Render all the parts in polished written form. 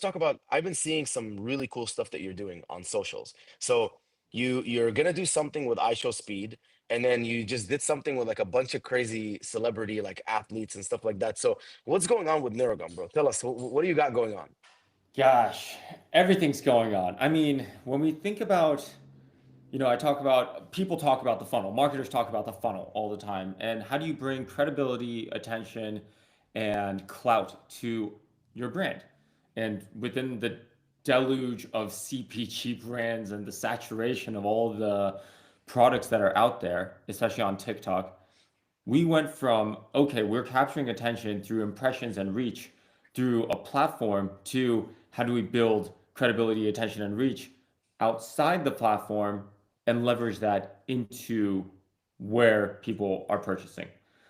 talk about, I've been seeing some really cool stuff that you're doing on socials. So you're gonna do something with iShowSpeed, and then you just did something with like a bunch of crazy celebrity like athletes and stuff like that. So what's going on with NeuroGum, bro? Tell us, what do you got going on? Gosh, everything's going on. I mean, when we think about, I talk about, people talk about the funnel, marketers talk about the funnel all the time. And how do you bring credibility, attention, and clout to your brand? And within the deluge of CPG brands and the saturation of all the products that are out there, especially on TikTok, we went from, okay, we're capturing attention through impressions and reach through a platform to how do we build credibility, attention, and reach outside the platform and leverage that into where people are purchasing.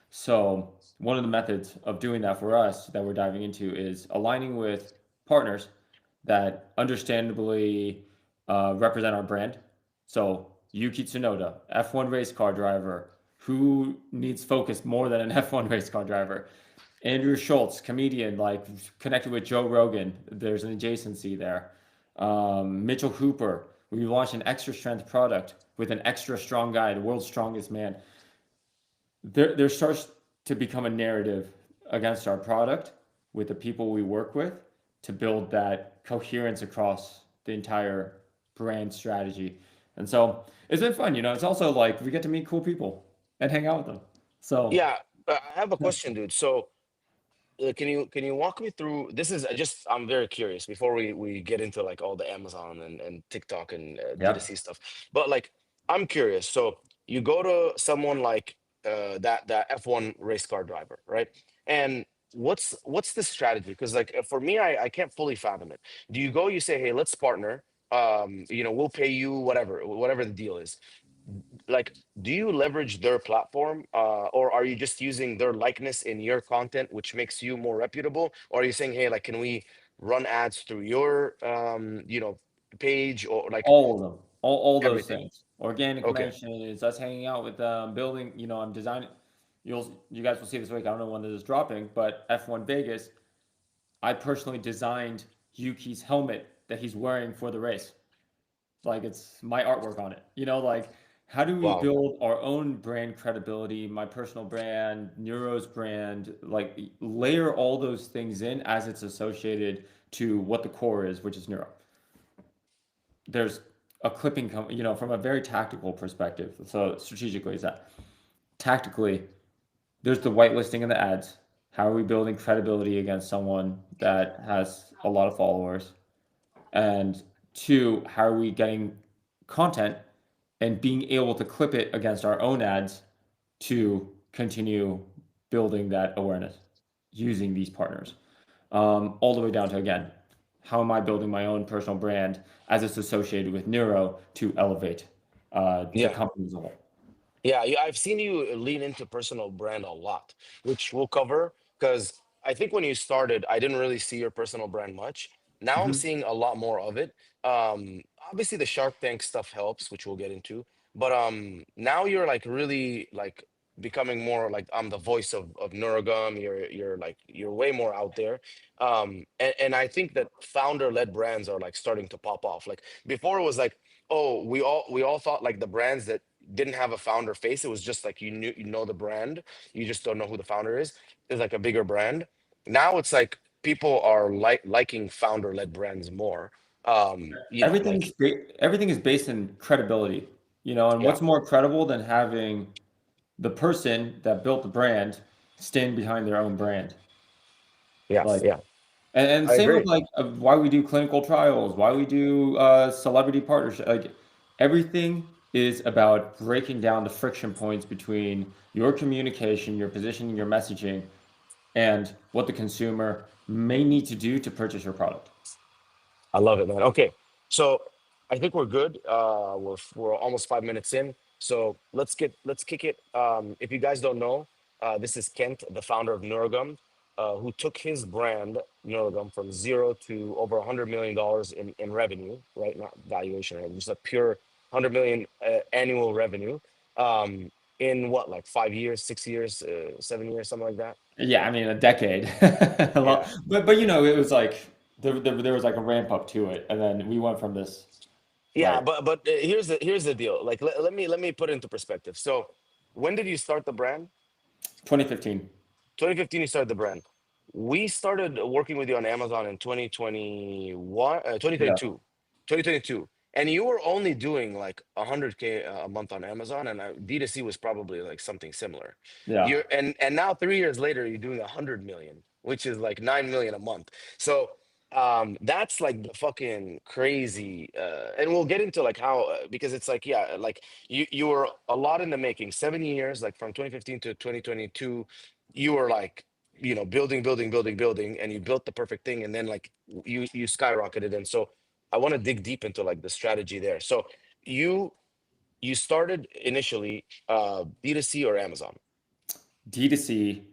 So, one of the methods of doing that for us that we're diving into is aligning with partners that understandably represent our brand. So, Yuki Tsunoda, F1 race car driver, who needs focus more than an F1 race car driver? Andrew Schultz, comedian, like connected with Joe Rogan. There's an adjacency there. Mitchell Hooper, we launched an extra strength product with an extra strong guy, the world's strongest man. There starts to become a narrative against our product with the people we work with to build that coherence across the entire brand strategy. And so it's been fun. It's also like we get to meet cool people and hang out with them. So, Yeah, I have a question, dude. So can you walk me through this? Is just, I'm very curious before we get into like all the Amazon and TikTok and D2C yep. stuff. But like, I'm curious. So you go to someone like that F1 race car driver, right? And what's the strategy? Because like for me, I can't fully fathom it. Do you go, you say, hey, let's partner, we'll pay you whatever the deal is. Like, do you leverage their platform, or are you just using their likeness in your content, which makes you more reputable? Or are you saying, hey, like, can we run ads through your page, or like All of them, all those everything? things. Organic Okay. mention is us hanging out with building. I'm designing. You guys will see this week. I don't know when this is dropping, but F1 Vegas. I personally designed Yuki's helmet that he's wearing for the race. Like it's my artwork on it. Like how do we Wow. build our own brand credibility, my personal brand, Neuro's brand, like layer all those things in as it's associated to what the core is, which is Neuro. There's a clipping, from a very tactical perspective. So strategically, is that tactically, there's the whitelisting of the ads. How are we building credibility against someone that has a lot of followers? And two, how are we getting content and being able to clip it against our own ads to continue building that awareness using these partners? All the way down to, again, how am I building my own personal brand as it's associated with Neuro to elevate the Yeah. company as a whole? Yeah, yeah, I've seen you lean into personal brand a lot, which we'll cover, because I think when you started, I didn't really see your personal brand much. Now I'm Mhm. seeing a lot more of it. Obviously the Shark Tank stuff helps, which we'll get into, but now you're like really like becoming more like, I'm the voice of NeuroGum. You're like, you're way more out there. And I think that founder-led brands are like starting to pop off. Like before it was like, oh, we all thought like the brands that didn't have a founder face. It was just like, you know the brand, you just don't know who the founder is. It's like a bigger brand. Now it's like people are liking founder-led brands more. Like, Everything is based in credibility, and yeah, what's more credible than having the person that built the brand stand behind their own brand? yeah, Like, yeah. and I same with agree. like why we do clinical trials, why we do celebrity partnership. Like everything is about breaking down the friction points between your communication, your positioning, your messaging, and what the consumer may need to do to purchase your product. I love it, man. Okay, so I think we're good. We're almost 5 minutes in, so let's kick it. If you guys don't know, this is Kent, the founder of NeuroGum, who took his brand NeuroGum from zero to over $100 million in revenue, right? Not valuation, right? Just a pure 100 million annual revenue. In what, like 5 years, 6 years, 7 years, something like that. Yeah, I mean a decade. A Yeah. lot. But it was like there was like a ramp up to it, and then we went from this, Yeah, right? but here's the deal. Like let me put it into perspective. So when did you start the brand? 2015. 2015 you started the brand. We started working with you on Amazon in 2021, Yeah, 2022, 2022. And you were only doing like 100K a month on Amazon, and D2C was probably like something similar. yeah. And now 3 years later, you're doing 100 million, which is like 9 million a month. So that's like the fucking crazy. And we'll get into like how because it's like yeah, like you were a lot in the making. 7 years, like from 2015 to 2022, you were like building, building, building, building, and you built the perfect thing, and then like you skyrocketed. And so I want to dig deep into like the strategy there. So you you started initially B2C or Amazon? D2C,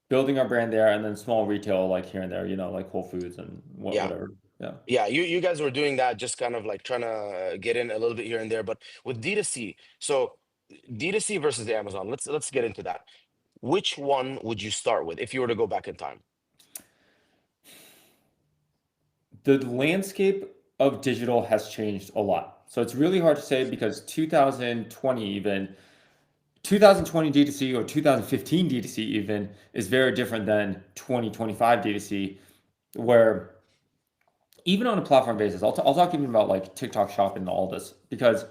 building our brand there, and then small retail like here and there, like Whole Foods and Yeah. whatever. Yeah. Yeah, you guys were doing that, just kind of like trying to get in a little bit here and there. But with D2C, so D2C versus Amazon, let's get into that. Which one would you start with if you were to go back in time? The landscape of digital has changed a lot. So it's really hard to say because 2020 even 2020 D2C or 2015 D2C even is very different than 2025 D2C, where even on a platform basis, I'll talk even about like TikTok Shop and all this because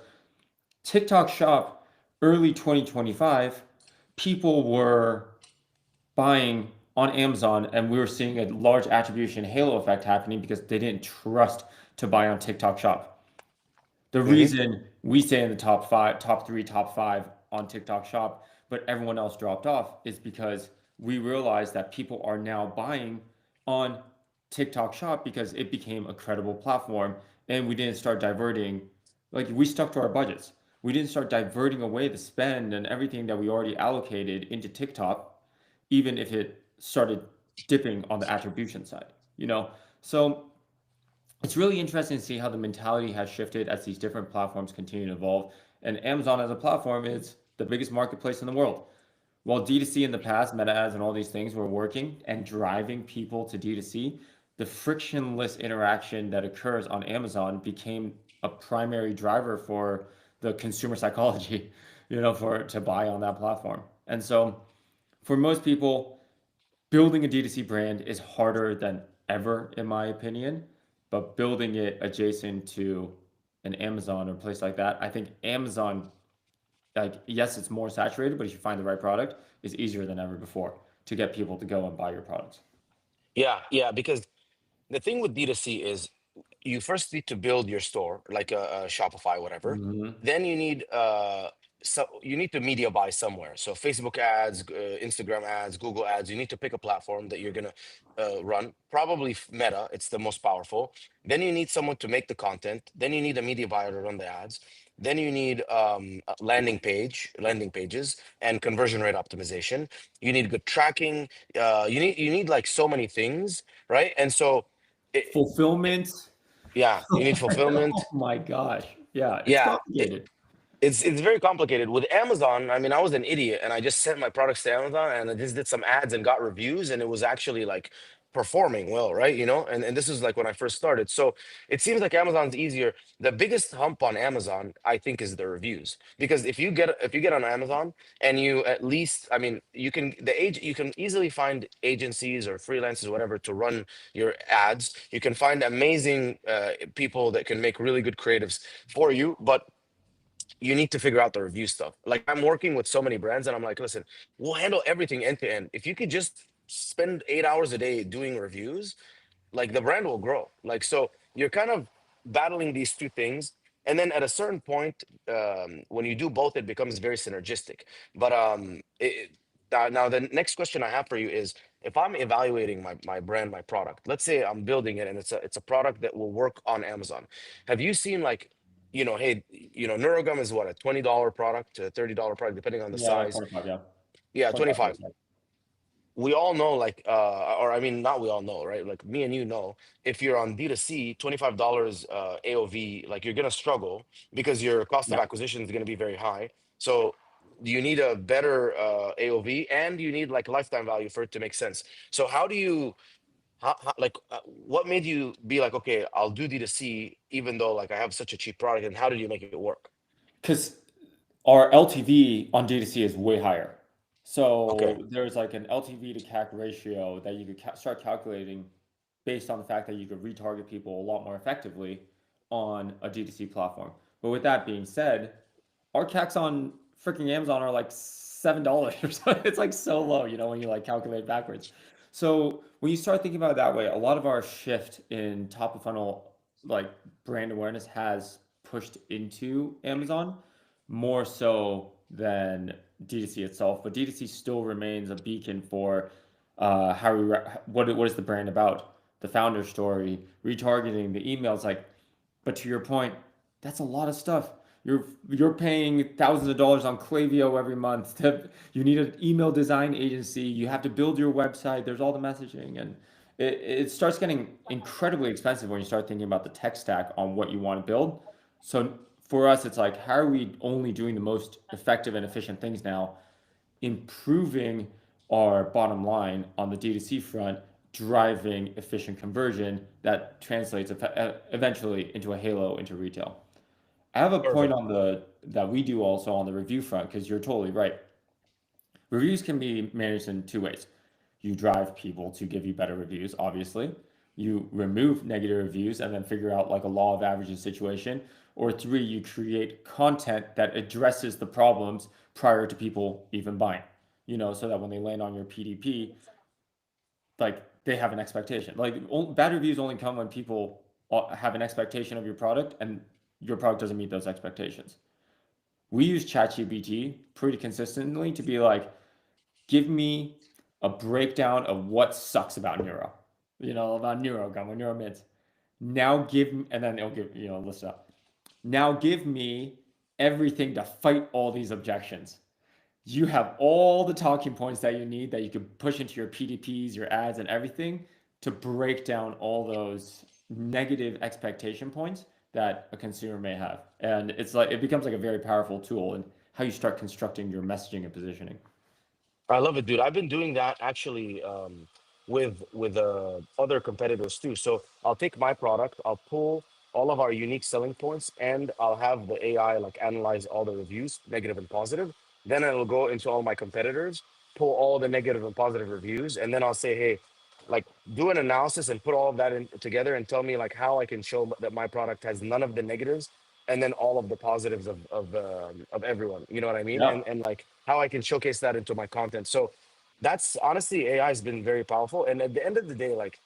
TikTok Shop early 2025, people were buying on Amazon, and we were seeing a large attribution halo effect happening because they didn't trust to buy on TikTok Shop. The Hmm. reason we stay in the top five, top three, top five on TikTok Shop, but everyone else dropped off is because we realized that people are now buying on TikTok Shop because it became a credible platform, and we didn't start diverting, like we stuck to our budgets. We didn't start diverting away the spend and everything that we already allocated into TikTok, even if it started dipping on the attribution side, So it's really interesting to see how the mentality has shifted as these different platforms continue to evolve. And Amazon as a platform is the biggest marketplace in the world. While D2C in the past, meta ads and all these things were working and driving people to D2C, the frictionless interaction that occurs on Amazon became a primary driver for the consumer psychology, for to buy on that platform. And so for most people, building a D2C brand is harder than ever, in my opinion. But building it adjacent to an Amazon or a place like that, I think Amazon, like, yes, it's more saturated, but if you find the right product, is easier than ever before to get people to go and buy your products. Yeah, yeah, because the thing with D2C is you first need to build your store, like a Shopify, whatever. Hmm. Then you need to media buy somewhere. So Facebook ads, Instagram ads, Google ads. You need to pick a platform that you're gonna run. Probably Meta. It's the most powerful. Then you need someone to make the content. Then you need a media buyer to run the ads. Then you need a landing pages, and conversion rate optimization. You need good tracking. You need like so many things, right? And so it, Fulfillment. yeah, you need Oh fulfillment. my gosh. Yeah, it's Yeah, complicated. it's very complicated with Amazon. I mean, I was an idiot and I just sent my products to Amazon and I just did some ads and got reviews, and it was actually like performing well, right? And this is like when I first started. So it seems like Amazon's easier. The biggest hump on Amazon, I think, is the reviews. Because if you get on Amazon and you at least, I mean, you can easily find agencies or freelancers, whatever, to run your ads. You can find amazing people that can make really good creatives for you, but you need to figure out the review stuff. Like I'm working with so many brands, and I'm like, listen, we'll handle everything end to end. If you could just spend 8 hours a day doing reviews, like the brand will grow. Like so, you're kind of battling these two things, and then at a certain point, when you do both, it becomes very synergistic. But now the next question I have for you is, if I'm evaluating my brand, my product, let's say I'm building it and it's a product that will work on Amazon. Have you seen like, hey, NeuroGum is what, a $20 product to $30 product depending on the Yeah, like size. 25, yeah. Yeah, 25, 25. 25. We all know, like or I mean, not we all know, right? Like me and you know, if you're on D2C, $25 AOV, like you're gonna struggle because your cost of Yeah. acquisition is gonna be very high. So you need a better AOV, and you need like lifetime value for it to make sense. So like what made you be like, okay, I'll do D2C even though like I have such a cheap product, and how did you make it work? Because our LTV on D2C is way higher. Okay, So there's like an LTV to CAC ratio that you could start calculating based on the fact that you could retarget people a lot more effectively on a D2C platform. But with that being said, our CACs on freaking Amazon are like $7 or so. It's like so low, when you like calculate backwards. So when you start thinking about it that way, a lot of our shift in top of funnel like brand awareness has pushed into Amazon more so than D2C itself. But D2C still remains a beacon for how what is the brand about, the founder story, retargeting, the emails. Like, but to your point, that's a lot of stuff. You're paying thousands of dollars on Klaviyo every month. You need an email design agency. You have to build your website. There's all the messaging, and it starts getting incredibly expensive when you start thinking about the tech stack on what you want to build. So for us, it's like, how are we only doing the most effective and efficient things now, improving our bottom line on the D2C front, driving efficient conversion that translates eventually into a halo into retail. I have a point perfect. on the that we do also on the review front, because you're totally right. Reviews can be managed in two ways. You drive people to give you better reviews, obviously. You remove negative reviews and then figure out like a law of averages situation. Or three, you create content that addresses the problems prior to people even buying, so that when they land on your PDP, like they have an expectation. Like bad reviews only come when people have an expectation of your product and your product doesn't meet those expectations. We use ChatGPT pretty consistently to be like, give me a breakdown of what sucks about Neuro, about NeuroGum or NeuroMints. Now give me, and then it'll give, list it up. Now give me everything to fight all these objections. You have all the talking points that you need that you can push into your PDPs, your ads, and everything to break down all those negative expectation points that a consumer may have. And it's like it becomes like a very powerful tool in how you start constructing your messaging and positioning. I love it, dude. I've been doing that actually with other competitors too. So I'll take my product, I'll pull all of our unique selling points, and I'll have the AI like analyze all the reviews, negative and positive. Then it'll go into all my competitors, pull all the negative and positive reviews, and then I'll say, hey, like do an analysis and put all of that in together and tell me like how I can show that my product has none of the negatives and then all of the positives of everyone. You know what I mean? Yeah, And like how I can showcase that into my content. So that's honestly AI has been very powerful. And at the end of the day, like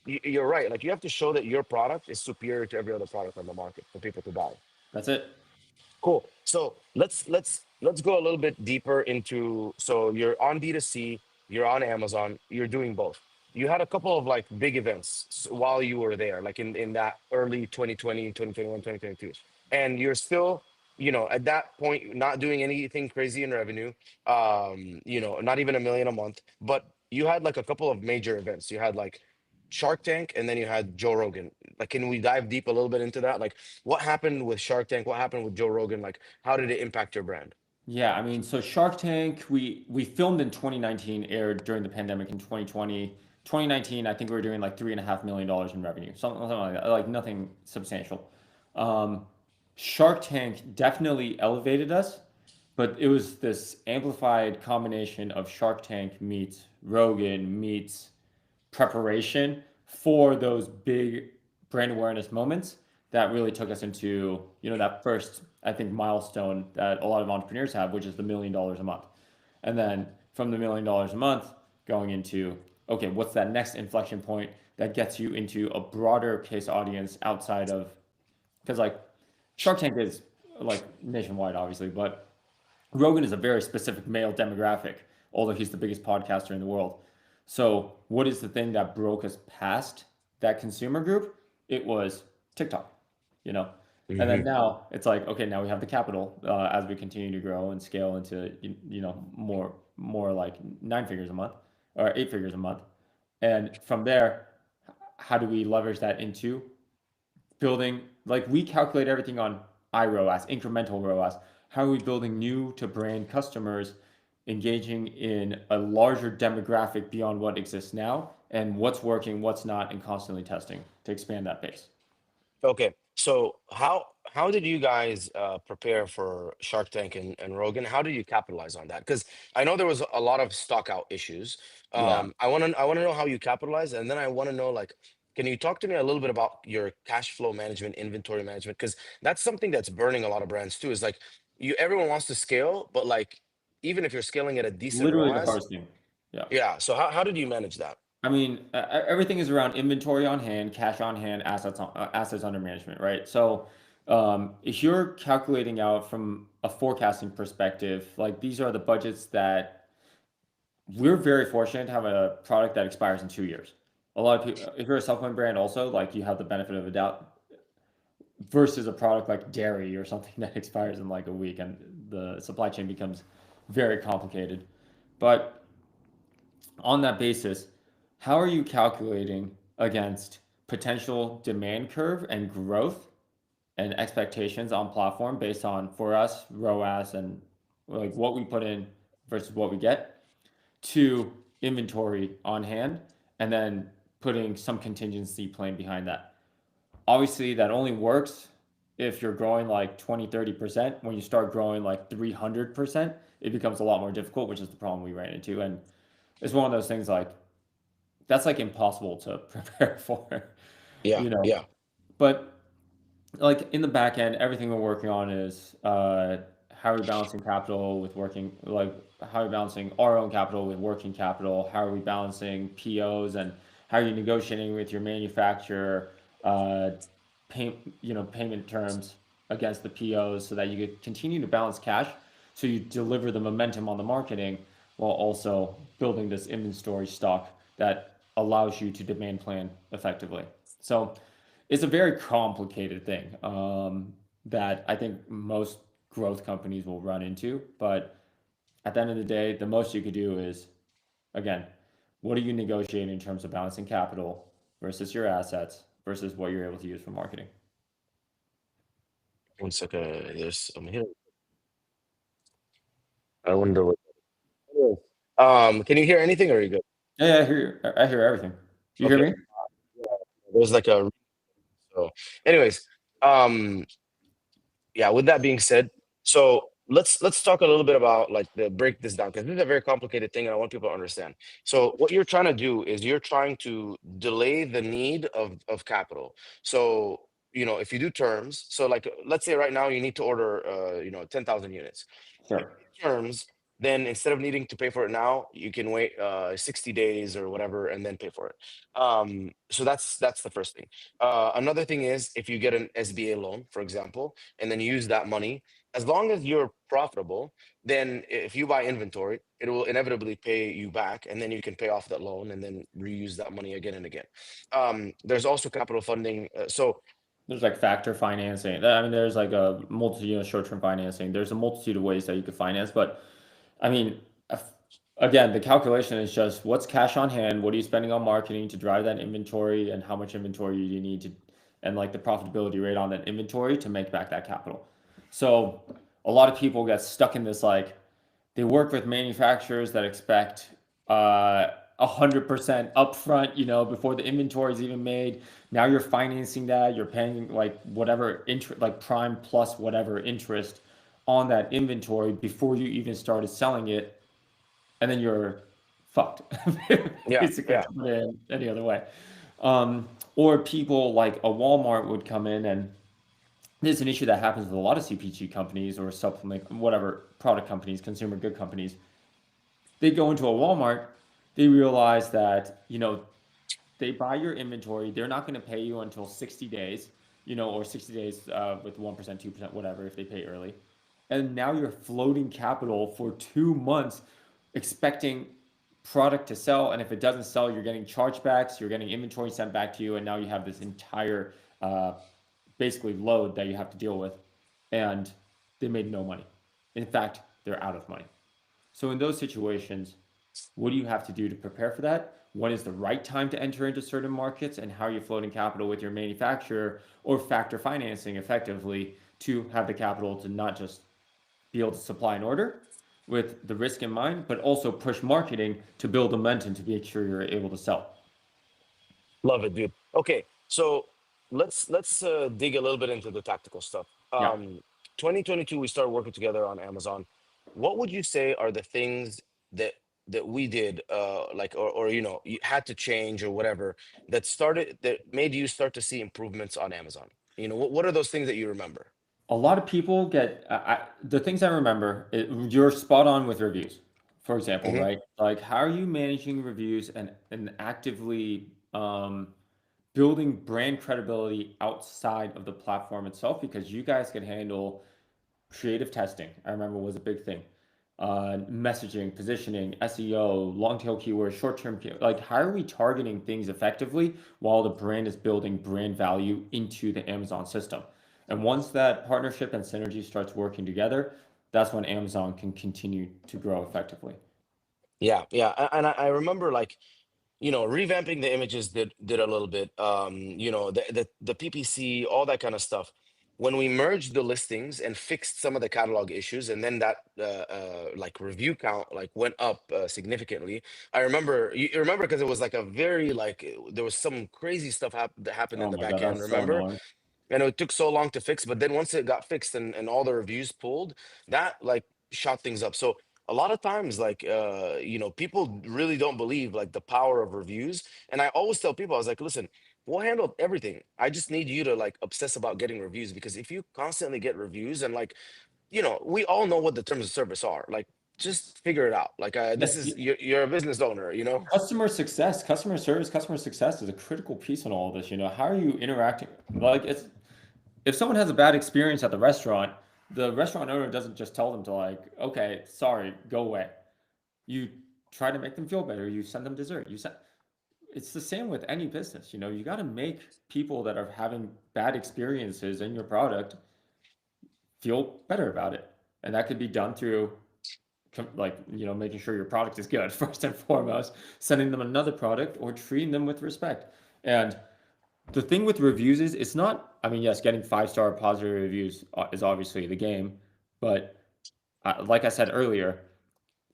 you're right. Like you have to show that your product is superior to every other product on the market for people to buy. that's it. Cool. So let's go a little bit deeper into, so you're on D2C, you're on Amazon, you're doing both. You had a couple of like big events while you were there, like in that early 2020, 2021, 2022. And you're still, at that point not doing anything crazy in revenue, not even a million a month, but you had like a couple of major events. You had like Shark Tank and then you had Joe Rogan. Like can we dive deep a little bit into that? Like what happened with Shark Tank? What happened with Joe Rogan? Like, how did it impact your brand? Yeah, I mean, so Shark Tank, we filmed in 2019, aired during the pandemic in 2020. 2019, I think we were doing like $3.5 million in revenue, something like that, like nothing substantial. Um, Shark Tank definitely elevated us, but it was this amplified combination of Shark Tank meets Rogan meets preparation for those big brand awareness moments that really took us into, that first, I think, milestone that a lot of entrepreneurs have, which is the $1 million a month. And then from the $1 million a month going into, okay, what's that next inflection point that gets you into a broader case audience outside of, because like Shark Tank is like nationwide, obviously, but Rogan is a very specific male demographic, although he's the biggest podcaster in the world. So, what is the thing that broke us past that consumer group? It was TikTok, you know. And then Hmm. now it's like, okay, now we have the capital as we continue to grow and scale into, more like 9 figures a month or 8 figures a month. And from there, how do we leverage that into building, like we calculate everything on iROAS, incremental ROAS. How are we building new to brand customers, engaging in a larger demographic beyond what exists now, and what's working, what's not, and constantly testing to expand that base. Okay, so how did you guys prepare for Shark Tank and Rogan? How did you capitalize on that? Because I know there was a lot of stock out issues. Yeah, I want to know how you capitalize, and then I want to know like, can you talk to me a little bit about your cash flow management, inventory management? Because that's something that's burning a lot of brands too. Is like everyone wants to scale, but like even if you're scaling at a decent literally the ROAS, hardest thing. Yeah. yeah. So how did you manage that? I mean, everything is around inventory on hand, cash on hand, assets under management, right? So, if you're calculating out from a forecasting perspective, like these are the budgets that we're very fortunate to have a product that expires in 2 years. A lot of people, if you're a supplement brand, also like you have the benefit of a doubt versus a product like dairy or something that expires in like a week, and the supply chain becomes very complicated. But on that basis, how are you calculating against potential demand curve and growth and expectations on platform based on, for us, ROAS and like what we put in versus what we get, to inventory on hand, and then putting some contingency plan behind that? Obviously, that only works if you're growing like 20, 30%. When you start growing like 300%, it becomes a lot more difficult, which is the problem we ran into. And it's one of those things like that's like impossible to prepare for, Yeah, you know. yeah. But like in the back end, everything we're working on is how are we balancing capital with working, like how are we balancing our own capital with working capital? How are we balancing POs, and how are you negotiating with your manufacturer, uh, payment terms against the POs so that you could continue to balance cash, so you deliver the momentum on the marketing while also building this inventory stock that allows you to demand plan effectively. So it's a very complicated thing that I think most growth companies will run into. But at the end of the day, the most you could do is, again, what are you negotiating in terms of balancing capital versus your assets versus what you're able to use for marketing? 1 second. I'm here. I wonder what. Anyways, can you hear anything or are you good? Yeah, yeah, I hear you. I hear everything. Do you hear Okay. me? Yeah, there's like a so anyways, um yeah, with that being said, so let's talk a little bit about like the break this down because this is a very complicated thing and I want people to understand. So what you're trying to do is you're trying to delay the need of capital. So if you do terms, so like let's say right now you need to order 10,000 units. If Sure. you do terms, then instead of needing to pay for it now, you can wait 60 days or whatever and then pay for it. So that's the first thing. Another thing is if you get an SBA loan, for example, and then you use that money, as long as you're profitable, then if you buy inventory, it will inevitably pay you back, and then you can pay off that loan and then reuse that money again and again. There's also capital funding. So There's like factor financing. I mean, there's like a multitude, short-term financing. There's a multitude of ways that you could finance, but I mean, again, the calculation is just what's cash on hand, what are you spending on marketing to drive that inventory, and how much inventory you need to, and like the profitability rate on that inventory to make back that capital. So a lot of people get stuck in this like they work with manufacturers that expect 100% upfront, before the inventory is even made. Now you're financing that, you're paying like whatever interest, like prime plus whatever interest on that inventory before you even started selling it, and then you're fucked, yeah, basically, yeah, to put it any other way. Or people like a Walmart would come in, and this is an issue that happens with a lot of CPG companies or supplement, whatever product companies, consumer good companies. They go into a Walmart, they realize that, they buy your inventory, they're not going to pay you until 60 days, or 60 days with 1%, 2%, whatever, if they pay early. And now you're floating capital for 2 months expecting product to sell. And if it doesn't sell, you're getting chargebacks, you're getting inventory sent back to you. And now you have this entire uh, basically load that you have to deal with. And they made no money. In fact, they're out of money. So in those situations, what do you have to do to prepare for that? When is the right time to enter into certain markets, and how are you floating capital with your manufacturer or factor financing effectively to have the capital to not just be able to supply an order with the risk in mind, but also push marketing to build momentum to make sure you're able to sell. Love it, dude. Okay, so let's dig a little bit into the tactical stuff. Yeah. 2022, we started working together on Amazon. What would you say are the things that we did, like, or you had to change or whatever, that made you start to see improvements on Amazon? What are those things that you remember? A lot of people get the things I remember. You're spot on with reviews, for example, Hmm. right? Like, how are you managing reviews and actively building brand credibility outside of the platform itself? Because you guys can handle creative testing. I remember was a big thing. Messaging, positioning, SEO, long tail keywords, short term key. Like, how are we targeting things effectively while the brand is building brand value into the Amazon system? And once that partnership and synergy starts working together, that's when Amazon can continue to grow effectively. Yeah, yeah, and I remember, like, revamping the images did a little bit. The PPC, all that kind of stuff. When we merged the listings and fixed some of the catalog issues, and then that like review count like went up significantly. I remember, you remember, because it was like a very, like, there was some crazy stuff that happened in Oh the my God, back end. that's so Remember? annoying. And it took so long to fix, but then once it got fixed and all the reviews pulled, that like shot things up. So a lot of times, like, people really don't believe like the power of reviews. And I always tell people, I was like, listen, we'll handle everything. I just need you to like obsess about getting reviews, because if you constantly get reviews, and like, we all know what the terms of service are, like, just figure it out. Like, this Yes, is, you're a business owner. customer success, customer service, customer success is a critical piece in all of this. How are you interacting? Like, it's if someone has a bad experience at the restaurant owner doesn't just tell them to, like, okay, sorry, go away. You try to make them feel better. You send them dessert. It's the same with any business. You got to make people that are having bad experiences in your product feel better about it, and that could be done through like making sure your product is good first and foremost, sending them another product or treating them with respect. And the thing with reviews is it's not, I mean, yes, getting 5-star positive reviews is obviously the game, but like I said earlier,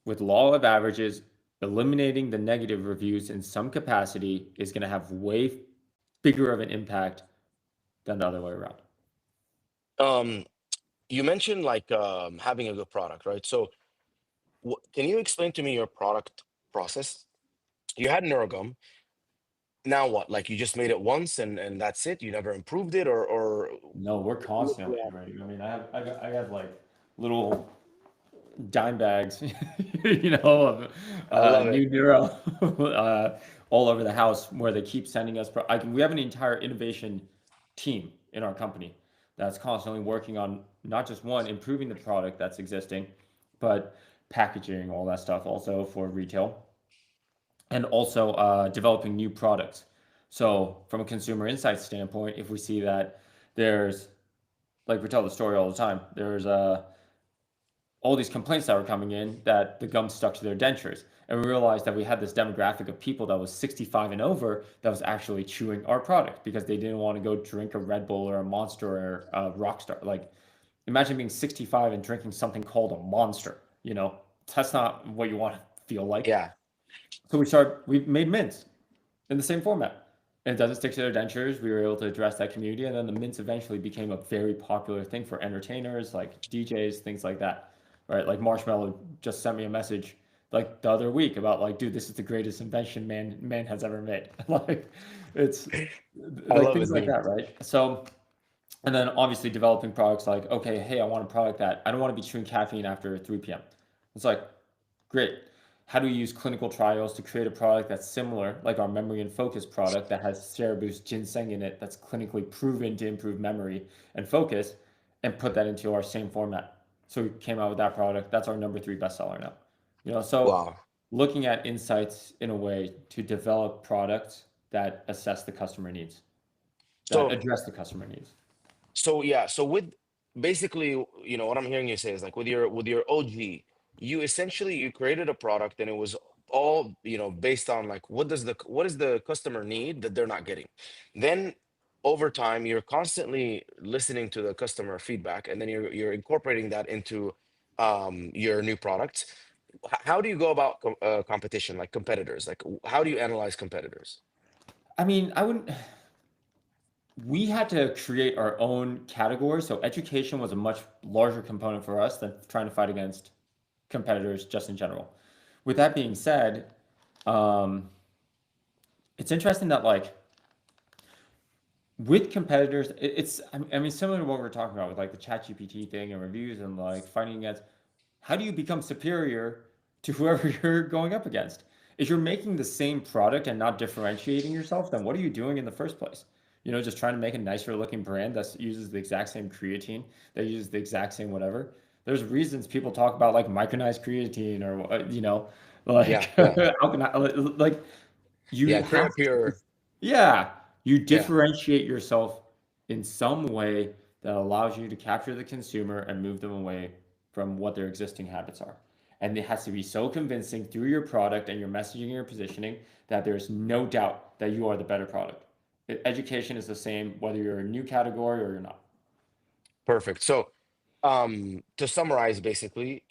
with law of averages, eliminating the negative reviews in some capacity is going to have way bigger of an impact than the other way around. um you mentioned like having a good product, right? So can you explain to me your product process? You had NeuroGum. Now what? Like, you just made it once and that's it? You never improved it, or No, we're constantly yeah. iterating. I mean, I have like little dime bags, of I love it. new Neuro all over the house where they keep sending us. We have an entire innovation team in our company that's constantly working on not just one, improving the product that's existing, but packaging, all that stuff also for retail, and also developing new products. So, from a consumer insight standpoint, if we see that there's, like we tell the story all the time, there's all these complaints that were coming in that the gum stuck to their dentures. And we realized that we had this demographic of people that was 65 and over that was actually chewing our product because they didn't want to go drink a Red Bull or a Monster or a Rockstar. Like, imagine being 65 and drinking something called a Monster. That's not what you want to feel like. Yeah. So we made mints in the same format. And it doesn't stick to their dentures. We were able to address that community. And then the mints eventually became a very popular thing for entertainers, like DJs, things like that. Right? Like Marshmallow just sent me a message like the other week about, like, dude, this is the greatest invention man has ever made. Like, it's I like love it, things like dude. that, right? So, and then obviously developing products like, okay, hey, I want a product that I don't want to be chewing caffeine after 3 p.m. It's like, great. How do we use clinical trials to create a product that's similar, like our memory and focus product that has Cereboost ginseng in it, that's clinically proven to improve memory and focus, and put that into our same format? So we came out with that product. That's our number 3 bestseller now. So Wow. looking at insights in a way to develop products that assess the customer needs, that So address the customer needs. yeah, so with basically, what I'm hearing you say is like, with your OG, you essentially, you created a product, and it was all, based on like, what is the customer need that they're not getting. Then over time, you're constantly listening to the customer feedback, and then you're incorporating that into your new products. How do you go about competition, like competitors? Like, how do you analyze competitors? I mean, I wouldn't. We had to create our own category, so education was a much larger component for us than trying to fight against competitors just in general. With that being said, um, it's interesting that like with competitors, it's I mean similar to what we're talking about with like the Chat GPT thing and reviews and like fighting against. How do you become superior to whoever you're going up against? If you're making the same product and not differentiating yourself, then what are you doing in the first place? You know, just trying to make a nicer looking brand that uses the exact same creatine, that uses the exact same whatever. There's reasons people talk about like micronized creatine or you know, Yeah, like yeah, like you yeah. have to, Therapy. yeah, you Yeah, differentiate yourself in some way that allows you to capture the consumer and move them away from what their existing habits are. And it has to be so convincing through your product and your messaging and your positioning that there's no doubt that you are the better product. Education is the same whether you're a new category or you're not. perfect. So, to summarize, basically,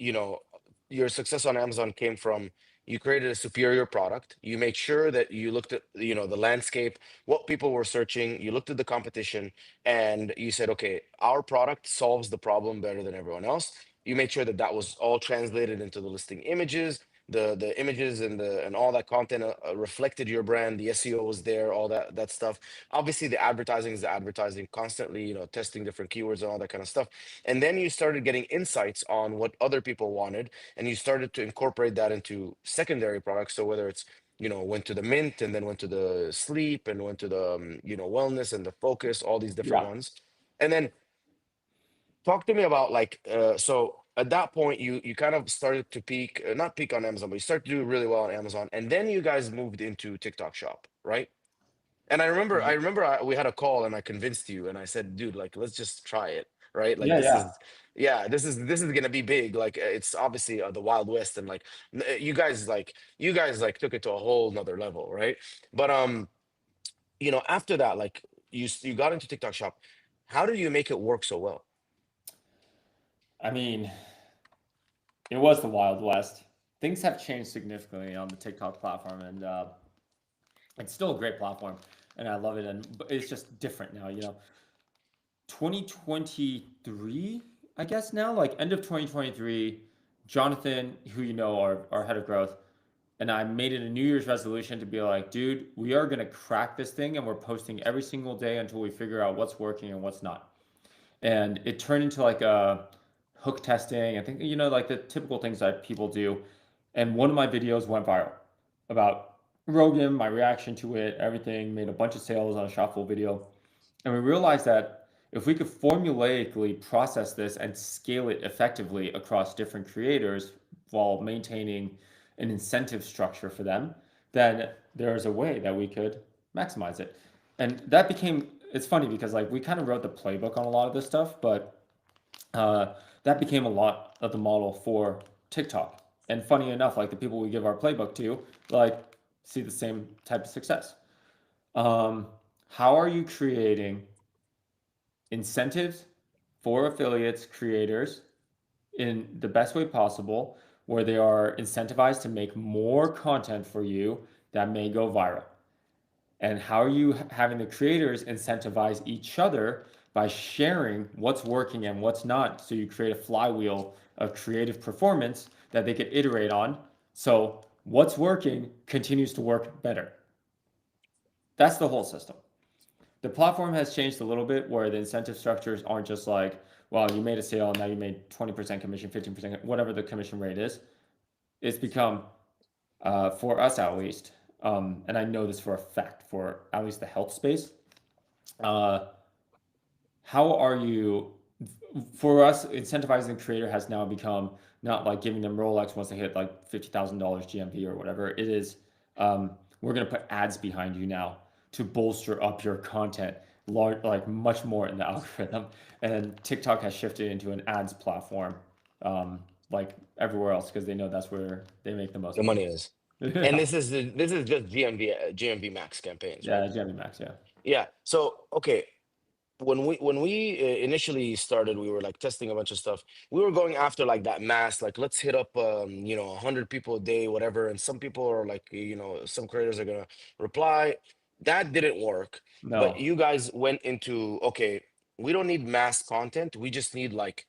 your success on Amazon came from you created a superior product. You made sure that you looked at, the landscape, what people were searching. You looked at the competition, and you said, okay, our product solves the problem better than everyone else. You made sure that that was all translated into the listing images. The images and all that content reflected your brand. The SEO was there, all that stuff. Obviously, the advertising is the advertising, constantly, testing different keywords and all that kind of stuff. And then you started getting insights on what other people wanted, and you started to incorporate that into secondary products. So whether it's, went to the mint and then went to the sleep and went to the, wellness and the focus, all these different Yeah. ones. And then talk to me about like, so at that point you kind of started to peak, not peak on Amazon, but you started to do really well on Amazon, and then you guys moved into TikTok Shop, right? And we had a call and I convinced you and I said, dude, like, let's just try it, right? Like, Yeah, this yeah. is, yeah, this is gonna be big. Like, it's obviously the Wild West, and like, you guys took it to a whole nother level, right? But after that, like, you got into TikTok Shop. How did you make it work so well? I mean, it was the Wild West. Things have changed significantly on the TikTok platform, and it's still a great platform, and I love it. And but it's just different now. You know, 2023, I guess now, like end of 2023, Jonathan, who you know, our head of growth, and I made it a New Year's resolution to be like, dude, we are gonna crack this thing, and we're posting every single day until we figure out what's working and what's not. And it turned into like a hook testing. I think you know like the typical things that people do. And one of my videos went viral about Rogan, my reaction to it, everything. Made a bunch of sales on a Shuffle video, and we realized that if we could formulaically process this and scale it effectively across different creators while maintaining an incentive structure for them, then there's a way that we could maximize it. And that became, it's funny because like we kind of wrote the playbook on a lot of this stuff, but uh, that became a lot of the model for TikTok. And funny enough, like the people we give our playbook to, like see the same type of success. Um, how are you creating incentives for affiliates, creators in the best way possible, where they are incentivized to make more content for you that may go viral? And how are you having the creators incentivize each other by sharing what's working and what's not? So you create a flywheel of creative performance that they can iterate on. So what's working continues to work better. That's the whole system. The platform has changed a little bit where the incentive structures aren't just like, well, you made a sale, now you made 20% commission, 15%, whatever the commission rate is. It's become, for us at least, and I know this for a fact, for at least the health space, uh, how are you, for us, incentivizing the creator has now become not like giving them Rolex once they hit like $50,000 GMV or whatever. It is, we're going to put ads behind you now to bolster up your content, like much more in the algorithm. And TikTok has shifted into an ads platform, like everywhere else, because they know that's where they make the most The money. money is. And Yeah, this is just GMV max campaigns, right? yeah, GMV Max, yeah. Yeah. So, okay, when we initially started, we were like testing a bunch of stuff. We were going after like that mass, like, let's hit up 100 people a day, whatever. And some people are like, some creators are gonna reply. that didn't work. But No, you guys went into, okay, we don't need mass content. We just need like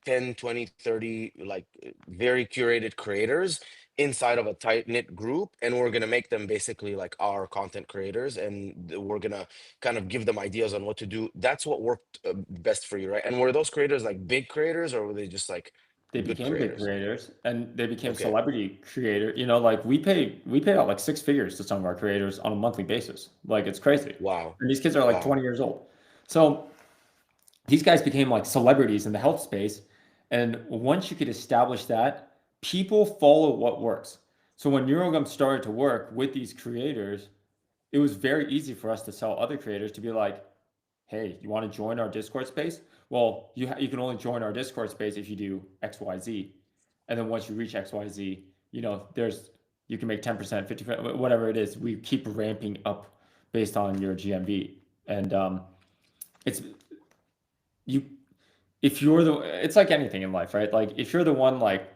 10, 20, 30 like very curated creators inside of a tight knit group. And we're going to make them basically like our content creators. And we're going to kind of give them ideas on what to do. That's what worked best for you, right? And were those creators like big creators or were they just like they good became big creators? creators and they became Okay. celebrity creator. You know, like we pay out like six figures to some of our creators on a monthly basis. Like it's crazy. Wow. And these kids are like Wow. 20 years old. So these guys became like celebrities in the health space. And once you could establish that, people follow what works. So when NeuroGum started to work with these creators, it was very easy for us to sell other creators to be like, hey, you want to join our Discord space? Well, you can only join our Discord space if you do XYZ. And then once you reach XYZ, you know, you can make 10%, 50%, whatever it is. We keep ramping up based on your GMV. And it's you if you're the it's like anything in life, right? Like if you're the one like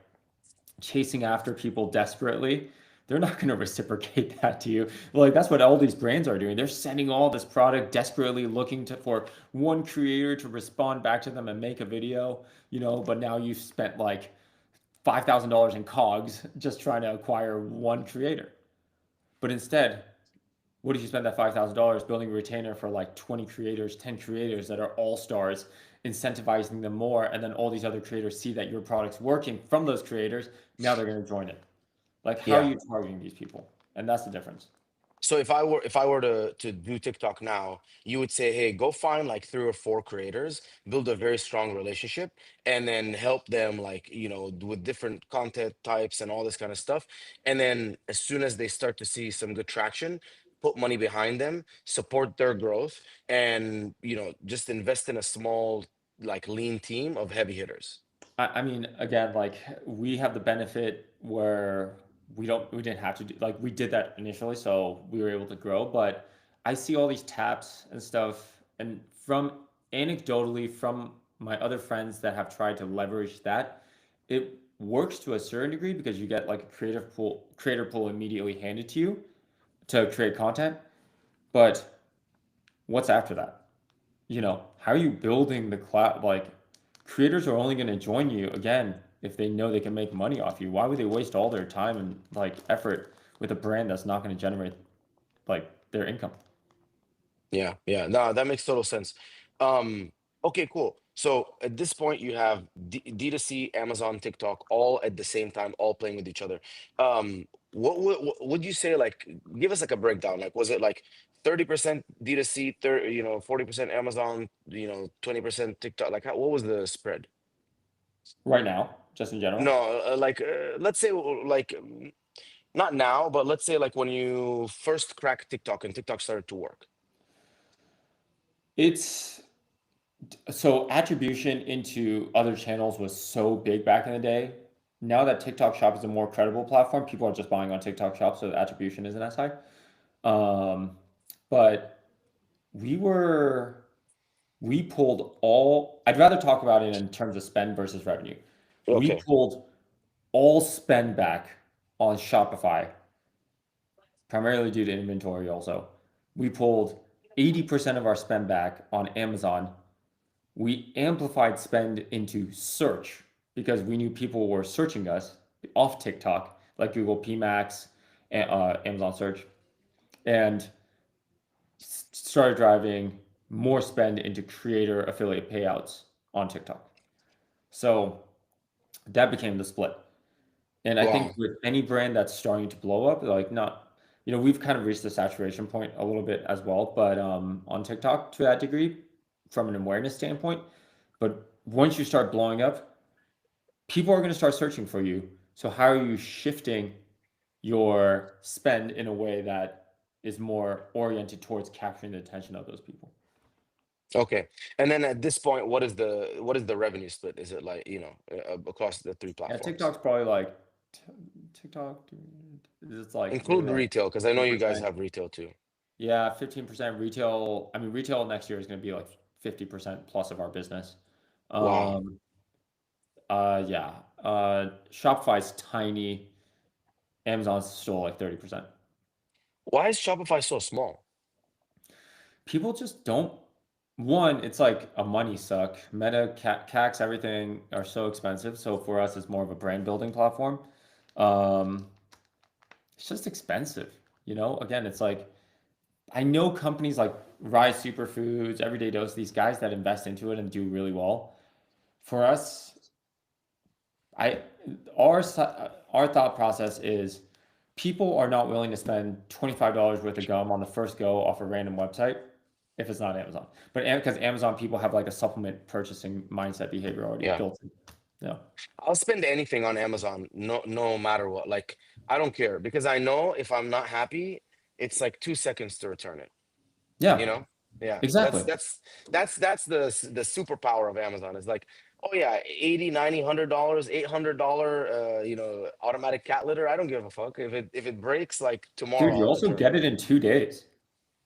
chasing after people desperately, they're not going to reciprocate that to you. Like that's what all these brands are doing. They're sending all this product desperately looking for one creator to respond back to them and make a video, you know, but now you've spent like $5,000 in cogs just trying to acquire one creator. But instead, what if you spend that $5,000 building a retainer for like 20 creators, 10 creators that are all stars, incentivizing them more, and then all these other creators see that your product's working from those creators, now they're going to join it. Like, how are Yeah. you targeting these people? And that's the difference. So if I were to do TikTok now, you would say, hey, go find like three or four creators, build a very strong relationship, and then help them like, with different content types and all this kind of stuff. And then as soon as they start to see some good traction, put money behind them, support their growth, and just invest in a small, like lean team of heavy hitters. I mean, again, like we have the benefit where we didn't have to do like we did that initially, so we were able to grow. But I see all these taps and stuff, and from anecdotally from my other friends that have tried to leverage that, it works to a certain degree because you get like a creator pool immediately handed to you to create content. But what's after that? You know, how are you building the cloud? Like, creators are only going to join you again if they know they can make money off you. Why would they waste all their time and like effort with a brand that's not going to generate like their income? Yeah, yeah. No, that makes total sense. Um, okay, cool. So at this point, you have D2C, Amazon, TikTok, all at the same time, all playing with each other. What would you say? Like, give us like a breakdown. Like, was it like 30% D2C, 30, 40% Amazon, 20% TikTok? Like, what was the spread? Right now, just in general, No, like, let's say like not now, but let's say like when you first cracked TikTok and TikTok started to work. it's so attribution into other channels was so big back in the day. Now that TikTok Shop is a more credible platform, people are just buying on TikTok Shop, so the attribution isn't as high. Um, but we were we pulled all I'd rather talk about it in terms of spend versus revenue. We Okay. pulled all spend back on Shopify, primarily due to inventory also. We pulled 80% of our spend back on Amazon. We amplified spend into search because we knew people were searching us off TikTok, like Google PMax, and Amazon search, and started driving more spend into creator affiliate payouts on TikTok. So that became the split. And I think Wow. with any brand that's starting to blow up, like not, you know, we've kind of reached the saturation point a little bit as well, but on TikTok to that degree from an awareness standpoint. But once you start blowing up, people are going to start searching for you. So how are you shifting your spend in a way that is more oriented towards capturing the attention of those people? Okay. And then at this point, what is the revenue split? Is it like, across the three Yeah, platforms? TikTok's probably like TikTok. It's like maybe Include like retail, because I know you guys 15%. have retail too. Yeah, 15% retail. I mean, retail next year is going to be like 50% plus of our business. Wow. Um, yeah. Shopify's tiny. Amazon's still like 30%. Why is Shopify so small? People just don't. One, it's like a money suck. Meta, CACs, everything are so expensive. So for us, it's more of a brand building platform. Um, it's just expensive. Again, it's like I know companies like Rise Superfoods, Everyday Dose, these guys that invest into it and do really well. For us, I our thought process is people are not willing to spend $25 worth of gum on the first go off a random website if it's not Amazon. But because Amazon people have like a supplement purchasing mindset behavior already Yeah. built in. Yeah. I'll spend anything on Amazon, no matter what. Like, I don't care because I know if I'm not happy, it's like 2 seconds to return it. You Yeah, know? Yeah. That's exactly. that's that's the superpower of Amazon. Is like, oh yeah, 80, 90, $100, $800, automatic cat litter. I don't give a fuck. If it breaks, like Dude, tomorrow you I'll also return get it. it in 2 days.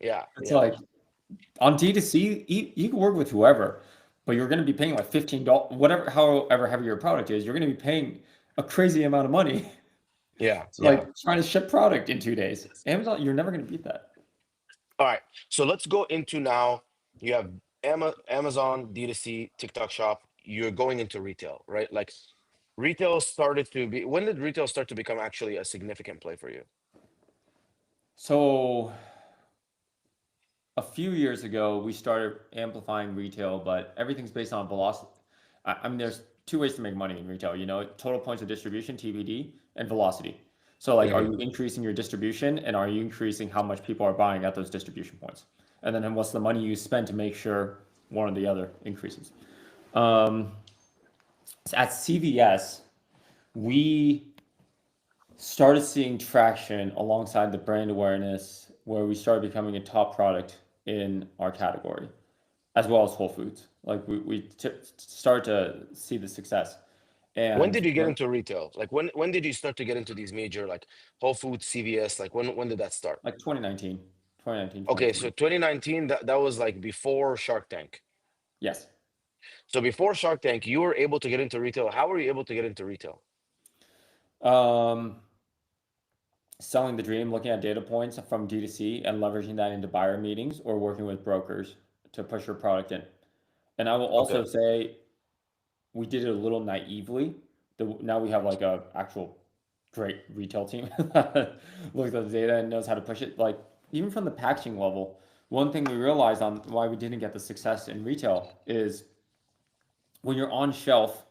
Yeah, It's yeah, like on D2C, you can work with whoever, but you're going to be paying like $15, whatever, however heavy your product is, you're going to be paying a crazy amount of money. yeah, It's yeah. like trying to ship product in 2 days. Amazon, you're never going to beat that. All right. So let's go into now. You have Amazon, D2C, TikTok shop. You're going into retail, right? Like retail started to be, when did retail start to become actually a significant play for you? So a few years ago, we started amplifying retail, but everything's based on velocity. I mean, there's two ways to make money in retail, total points of distribution, TPD, and velocity. So, like, are Hmm. you increasing your distribution and are you increasing how much people are buying at those distribution points? And then what's the money you spend to make sure one or the other increases? Um, at CVS, we started seeing traction alongside the brand awareness where we started becoming a top product in our category as well as Whole Foods. Like we start to see the success. When And did you get into retail? Like when did you start to get into these major like Whole Foods, CVS? Like when did that start? like 2019, 2019, Okay, so 2020. 2019, that was like before Shark Tank. Yes. So before Shark Tank, you were able to get into retail. How were you able to get into retail? Um, selling the dream, looking at data points from D2C and leveraging that into buyer meetings or working with brokers to push your product in. And I will Okay. also say we did it a little naively. Now we have like a actual great retail team that looks at the data and knows how to push it. Like even from the packaging level, one thing we realized on why we didn't get the success in retail is when you're on shelf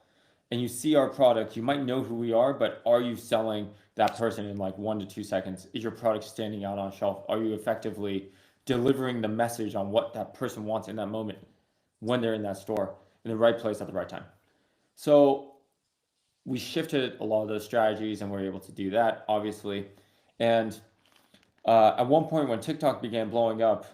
and you see our product, you might know who we are, but are you selling that person in like 1 to 2 seconds? Is your product standing out on shelf? Are you effectively delivering the message on what that person wants in that moment when they're in that store in the right place at the right time? So we shifted a lot of those strategies and we're able to do that, obviously. And at one point when TikTok began blowing up,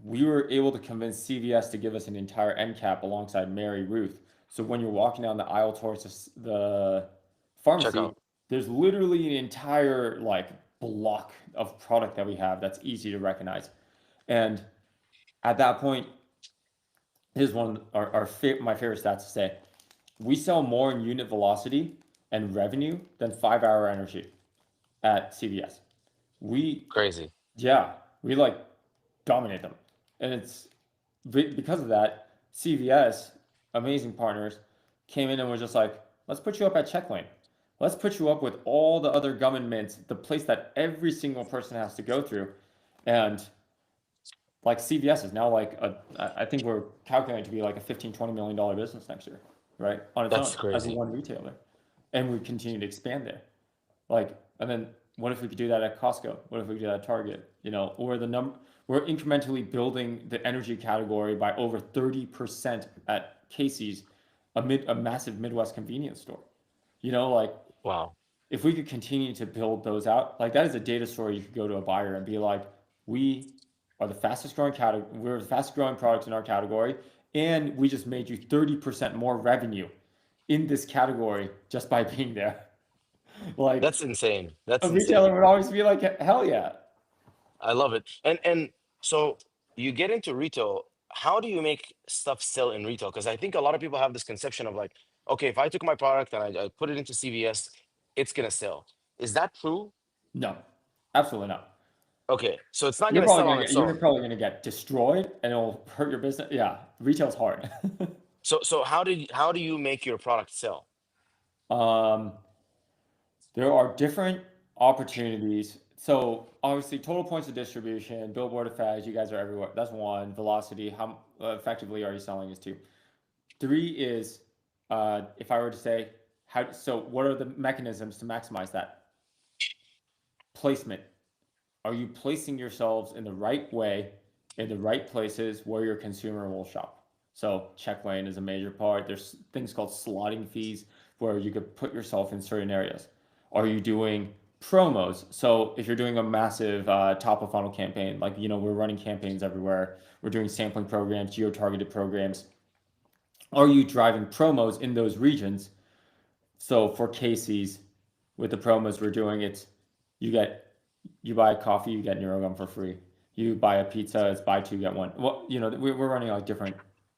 we were able to convince CVS to give us an entire end cap alongside Mary Ruth. So when you're walking down the aisle towards the Check pharmacy, out. there's literally an entire like block of product that we have that's easy to recognize. And at that point, here's one of my favorite stats to say. We sell more in unit velocity and revenue than 5 Hour Energy at CVS. We, Crazy. yeah, we like dominate them. And it's because of that, CVS, amazing partners, came in and was just like, let's put you up at check lane. Let's put you up with all the other gum and mints, the place that every single person has to go through. And like CVS is now like I think we're calculating to be like a 15, $20 million business next year, right? On its That's own as a crazy. one retailer. And we continue to expand there. Like, and then what if we could do that at Costco? What if we could do that at Target? Or we're incrementally building the energy category by over 30% at Casey's, a massive Midwest convenience store. Like Wow. if we could continue to build those out, like that is a data story you could go to a buyer and be like, we are the fastest growing category, we're the fastest growing product in our category, and we just made you 30% more revenue in this category just by being there. Like That's insane. That's a retailer insane. would always be like, hell yeah. I love it. And so you get into retail. How do you make stuff sell in retail? Because I think a lot of people have this conception of like, okay, if I took my product and I put it into CVS, it's gonna sell. Is that true? No, absolutely not. Okay, so it's not gonna sell on its You're own. probably gonna get destroyed, and it'll hurt your business. Yeah, retail's hard. So how do you make your product sell? um, there are different opportunities. So obviously, total points of distribution, billboard effects. You guys are everywhere. That's one. Velocity. How effectively are you selling is two. Three is, if I were to say, how. So what are the mechanisms to maximize that placement? Are you placing yourselves in the right way, in the right places where your consumer will shop? So check lane is a major part. There's things called slotting fees where you could put yourself in certain areas. Are you doing promos? So if you're doing a massive top of funnel campaign, like we're running campaigns everywhere. We're doing sampling programs, geo targeted programs. Are you driving promos in those regions? So for Casey's, with the promos we're doing, it's you get you buy a coffee, you get NeuroGum for free. You buy a pizza, it's buy two get one. Well, we're running like different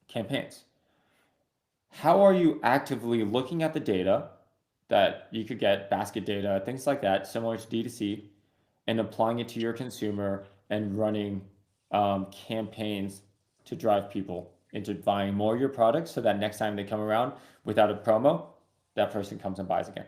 campaigns. How are you actively looking at the data that you could get, basket data, things like that, similar to D2C, and applying it to your consumer and running campaigns to drive people into buying more of your products so that next time they come around without a promo, that person comes and buys again.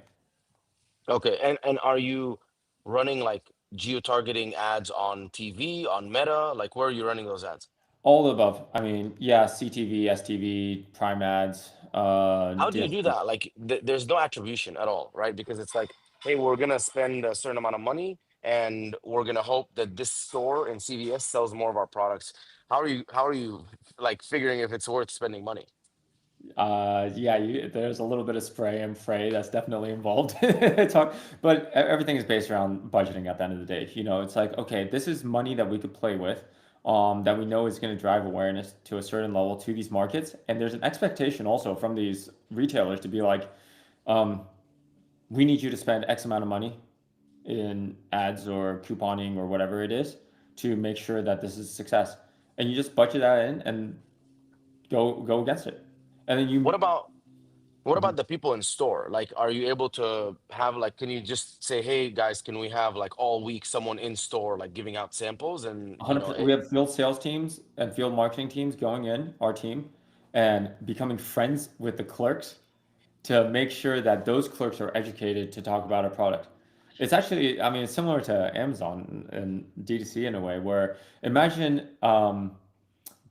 Okay, and are you running like geo-targeting ads on TV, on Meta? Like where are you running those ads? All the above. I mean, yeah, CTV, STV, Prime ads, How do you do DSP. that? Like there's no attribution at all, right? Because it's like, hey, we're gonna spend a certain amount of money and we're gonna hope that this store in CVS sells more of our products. How are you like figuring if it's worth spending money? Yeah, there's a little bit of spray and fray that's definitely involved. It's hard, but everything is based around budgeting at the end of the day. It's like, okay, this is money that we could play with, that we know is going to drive awareness to a certain level to these markets. And there's an expectation also from these retailers to be like, um, we need you to spend X amount of money in ads or couponing or whatever it is to make sure that this is a success. And you just budget that in and go against it. And then What you. about what Mhm. about the people in store? Like, are you able to have like, can you just say, hey guys, can we have like all week someone in store like giving out samples and 100%. We hey, have field sales teams and field marketing teams going in, our team, and becoming friends with the clerks to make sure that those clerks are educated to talk about our product. It's actually, I mean, it's similar to Amazon and D2C in a way, where imagine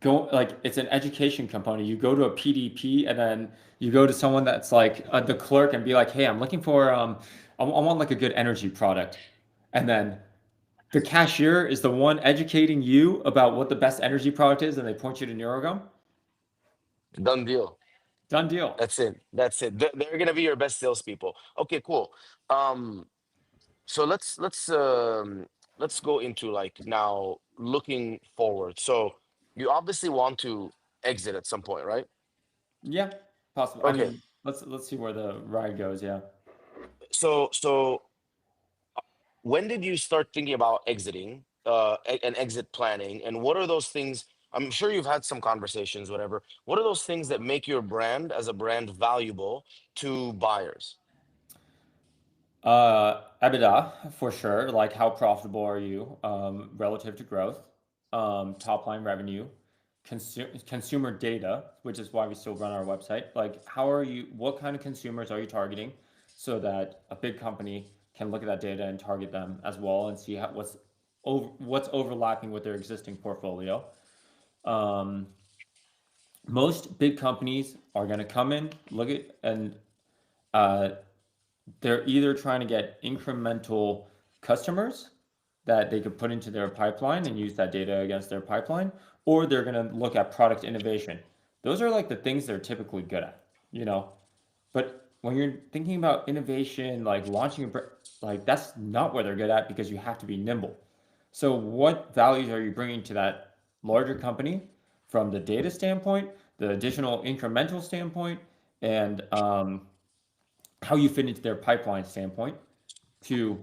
go like it's an education component. You go to a PDP and then you go to someone that's like the clerk and be like, "Hey, I'm looking for I want like a good energy product," and then the cashier is the one educating you about what the best energy product is, and they point you to NeuroGum. done deal. Done deal. That's it. That's it. They're gonna be your best salespeople. Okay, cool. Um, so let's go into like now looking forward. So you obviously want to exit at some point, right? Yeah, possible. I Okay. mean, let's see where the ride goes. Yeah. So when did you start thinking about exiting and exit planning, and what are those things? I'm sure you've had some conversations, whatever. What are those things that make your brand as a brand valuable to buyers? EBITDA for sure. Like, how profitable are you relative to growth? Top line revenue, consumer data, which is why we still run our website. Like, how are you? What kind of consumers are you targeting, so that a big company can look at that data and target them as well and see what's overlapping with their existing portfolio. Um, Most big companies are going to come in, look at, and uh, they're either trying to get incremental customers that they could put into their pipeline and use that data against their pipeline, or they're going to look at product innovation. Those are like the things they're typically good at, you know. But when you're thinking about innovation, like launching like that's not what they're good at because you have to be nimble. So what values are you bringing to that larger company from the data standpoint, the additional incremental standpoint, and how you fit into their pipeline standpoint to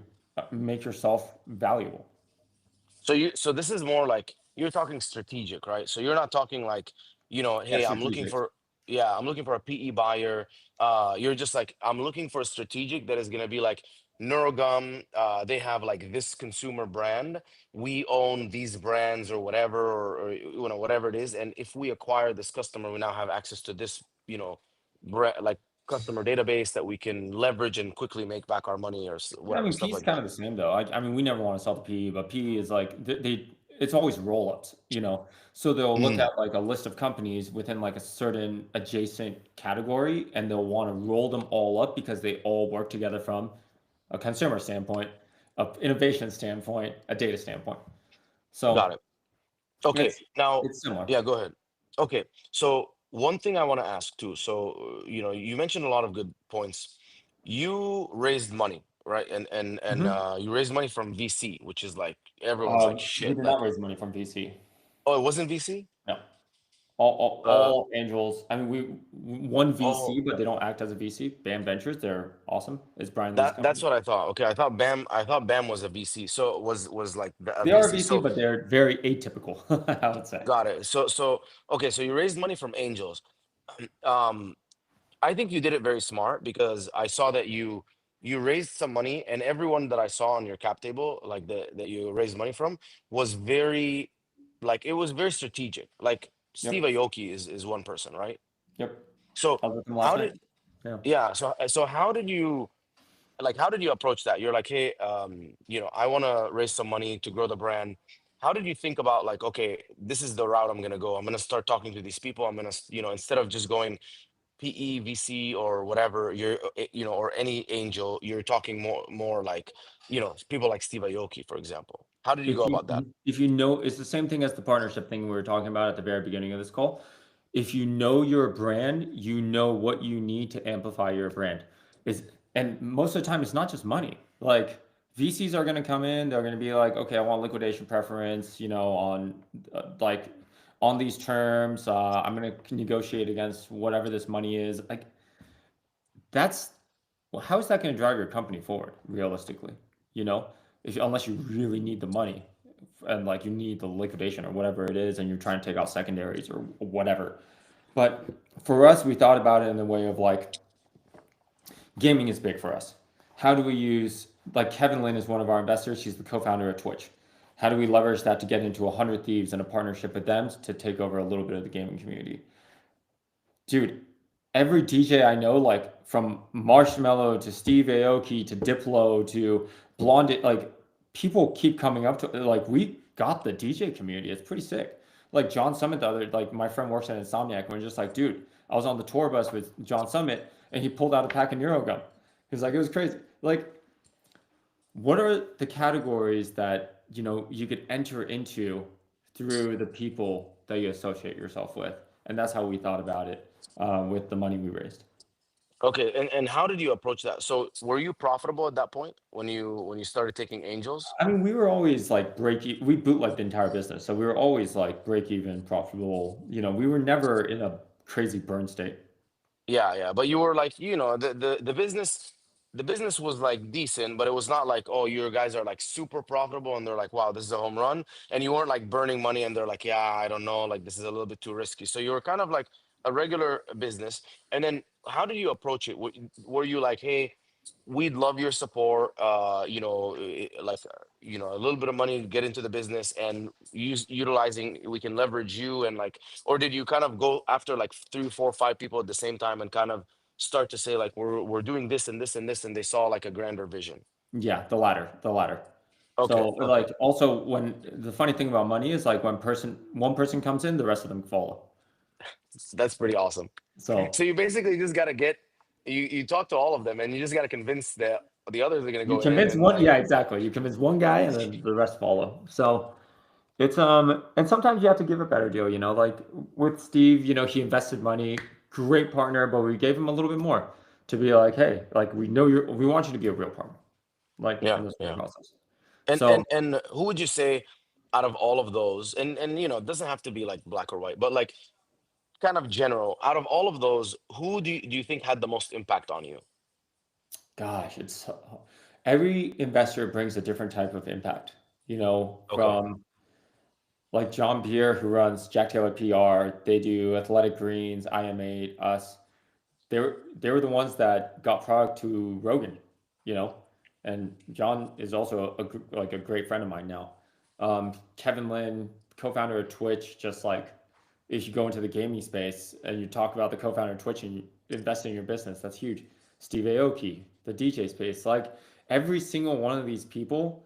make yourself valuable? So this is more like you're talking strategic, right? So you're not talking like, Yeah, hey, I'm looking strategic. for yeah, I'm looking for a PE buyer. You're just like, I'm looking for a strategic that is gonna be like, NeuroGum, they have like this consumer brand. We own these brands or whatever, or whatever it is. And if we acquire this customer, we now have access to this, like customer database that we can leverage and quickly make back our money or I whatever mean, stuff PE is like kind that. of the same though. I mean, we never want to sell the PE, but PE is like it's always roll ups, you know. So they'll look Mhm. at like a list of companies within like a certain adjacent category, and they'll want to roll them all up because they all work together from a consumer standpoint, a innovation standpoint, a data standpoint. Got So it. Okay, it's now, it's similar. yeah, go ahead. Okay, so one thing I want to ask too. So, you mentioned a lot of good points. You raised money, right? And Hmm. you raised money from VC, which is like everyone's like We shit. did not Like, raise money from VC. oh, it wasn't VC. No, all Uh, angels. I mean, we one VC, oh, but they don't act as a VC. Bam Ventures, they're awesome. It's Brian Lee's that's company. what I thought. Okay, I thought BAM was a VC. So was like a They are a VC. VC, So but they're very atypical, I would say. got it. So okay, so you raised money from angels. Um, I think you did it very smart because I saw that you raised some money, and everyone that I saw on your cap table, like that you raised money from, was very, like, it was very strategic. Like Steve Yep, Aoki is one person, right? yep. So I was with them last how night. did Yeah. yeah, so how did you approach that? You're like, hey, I want to raise some money to grow the brand. How did you think about, like, okay, this is the route I'm gonna go. I'm gonna start talking to these people. I'm gonna, instead of just going PE, VC, or whatever, or any angel, you're talking more like, people like Steve Aoki, for example. How did you go about that? If you know, it's the same thing as the partnership thing we were talking about at the very beginning of this call. If you know your brand, you know what you need to amplify your brand. Is and most of the time it's not just money. Like VCs are going to come in, they're going to be like, okay, I want liquidation preference, on like on these terms. I'm going to negotiate against whatever this money is. Like that's well, how is that going to drive your company forward realistically? You know, if unless you really need the money and like you need the liquidation or whatever it is, and you're trying to take out secondaries or whatever. But for us, we thought about it in the way of like gaming is big for us. How do we use like Kevin Lynn is one of our investors. She's the co-founder of Twitch. How do we leverage that to get into 100 Thieves and a partnership with them to take over a little bit of the gaming community? Dude, every DJ I know, like from Marshmello to Steve Aoki to Diplo to Blondie, like people keep coming up to like we got the DJ community. It's pretty sick. Like John Summit, the other like my friend works at Insomniac, and we're just like, dude, I was on the tour bus with John Summit, and he pulled out a pack of NeuroGum. He's like, it was crazy. Like, what are the categories that you could enter into through the people that you associate yourself with? And that's how we thought about it with the money we raised. Okay, and how did you approach that? So were you profitable at that point when you started taking angels? I mean, we were always like we bootlegged the entire business, so we were always like break even, profitable. We were never in a crazy burn state. Yeah, yeah, but you were like, the business was like decent, but it was not like, oh, your guys are like super profitable and they're like, wow, this is a home run. And you weren't like burning money and they're like, yeah, I don't know, like this is a little bit too risky. So you were kind of like a regular business. And then how did you approach it? Were you like, hey, we'd love your support, like, a little bit of money to get into the business, and utilizing, we can leverage you, and like, or did you kind of go after like three, four, five people at the same time and kind of start to say like, we're doing this and this and this, and they saw like a grander vision? Yeah, the latter, the latter. Okay, So okay. like also when the funny thing about money is like when one person comes in, the rest of them follow. That's pretty awesome. So So you basically just got to you talk to all of them, and you just got to convince the others are going to you go in, convince and one, like, yeah, exactly. You convince one guy, and then the rest follow. So it's and sometimes you have to give a better deal, like with Steve, he invested money, great partner, but we gave him a little bit more to be like, hey, like we want you to be a real partner, like yeah, in this whole yeah. process. And So and and who would you say out of all of those, and it doesn't have to be like black or white, but like kind of general, out of all of those, who do you think had the most impact on you? gosh, it's every investor brings a different type of impact, Okay. from like John Beer, who runs Jack Taylor PR, they do Athletic Greens, IM8, us. They were the ones that got product to Rogan, you know. And John is also like a great friend of mine now. Kevin Lin, co-founder of Twitch, just like if you go into the gaming space and you talk about the co-founder of Twitch and you invest in your business, that's huge. Steve Aoki, the DJ space, like every single one of these people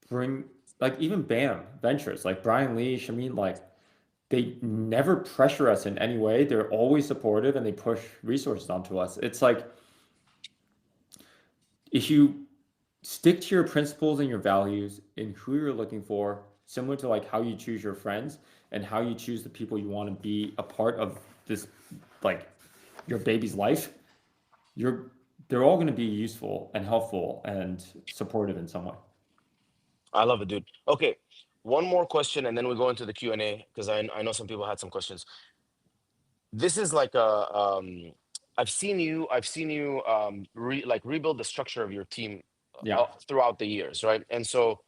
bring, like even BAM Ventures, like Brian Lee, Shamin, like they never pressure us in any way. They're always supportive and they push resources onto us. It's like if you stick to your principles and your values and who you're looking for, similar to like how you choose your friends and how you choose the people you want to be a part of this, like your baby's life, you're they're all going to be useful and helpful and supportive in some way. I love it, dude. Okay, one more question, and then we go into the Q&A because I know some people had some questions. This is like a I've seen you like rebuild the structure of your team Yeah. throughout the years, right? And so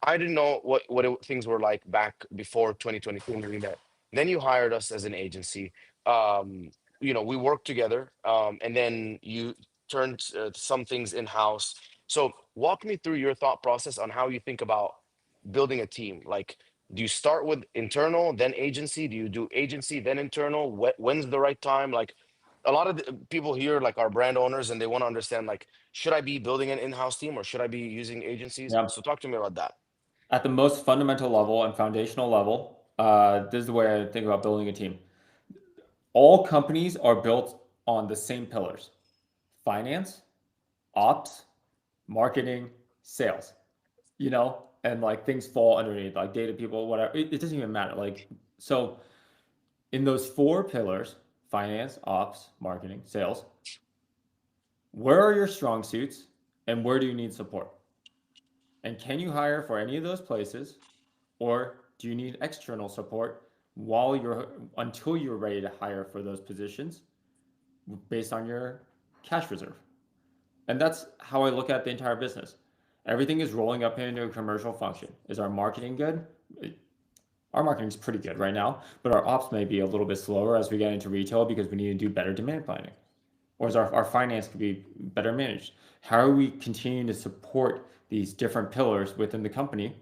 I didn't know things were like back before 2022 when we met. Then you hired us as an agency. Um, we worked together, and then you turned some things in house. So walk me through your thought process on how you think about building a team. Like, do you start with internal, then agency? Do you do agency, then internal? When's the right time? Like, a lot of the people here, like, are brand owners, and they want to understand, like, should I be building an in-house team or should I be using agencies? Yeah. So talk to me about that. At the most fundamental level and foundational level, this is the way I think about building a team. All companies are built on the same pillars: finance, ops, marketing, sales, and like things fall underneath, like data people, whatever. It doesn't even matter. Like, so in those four pillars, finance, ops, marketing, sales, where are your strong suits and where do you need support? And can you hire for any of those places, or do you need external support until you're ready to hire for those positions based on your cash reserve? And that's how I look at the entire business. Everything is rolling up into a commercial function. Is our marketing good? Our marketing is pretty good right now, but our ops may be a little bit slower as we get into retail because we need to do better demand planning. Or is our finance could be better managed? How are we continuing to support these different pillars within the company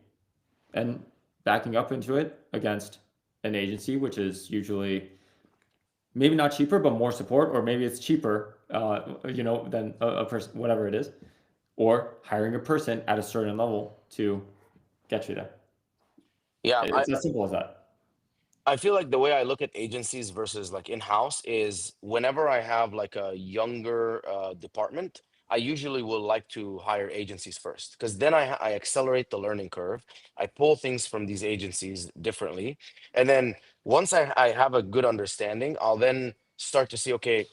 and backing up into it against an agency, which is usually maybe not cheaper, but more support, or maybe it's cheaper, than a person, whatever it is, or hiring a person at a certain level to get you there. Yeah, It's as simple as that. I feel like the way I look at agencies versus like in-house is whenever I have like a younger department, I usually will like to hire agencies first because then I accelerate the learning curve. I pull things from these agencies differently. And then once I have a good understanding, I'll then start to see, okay,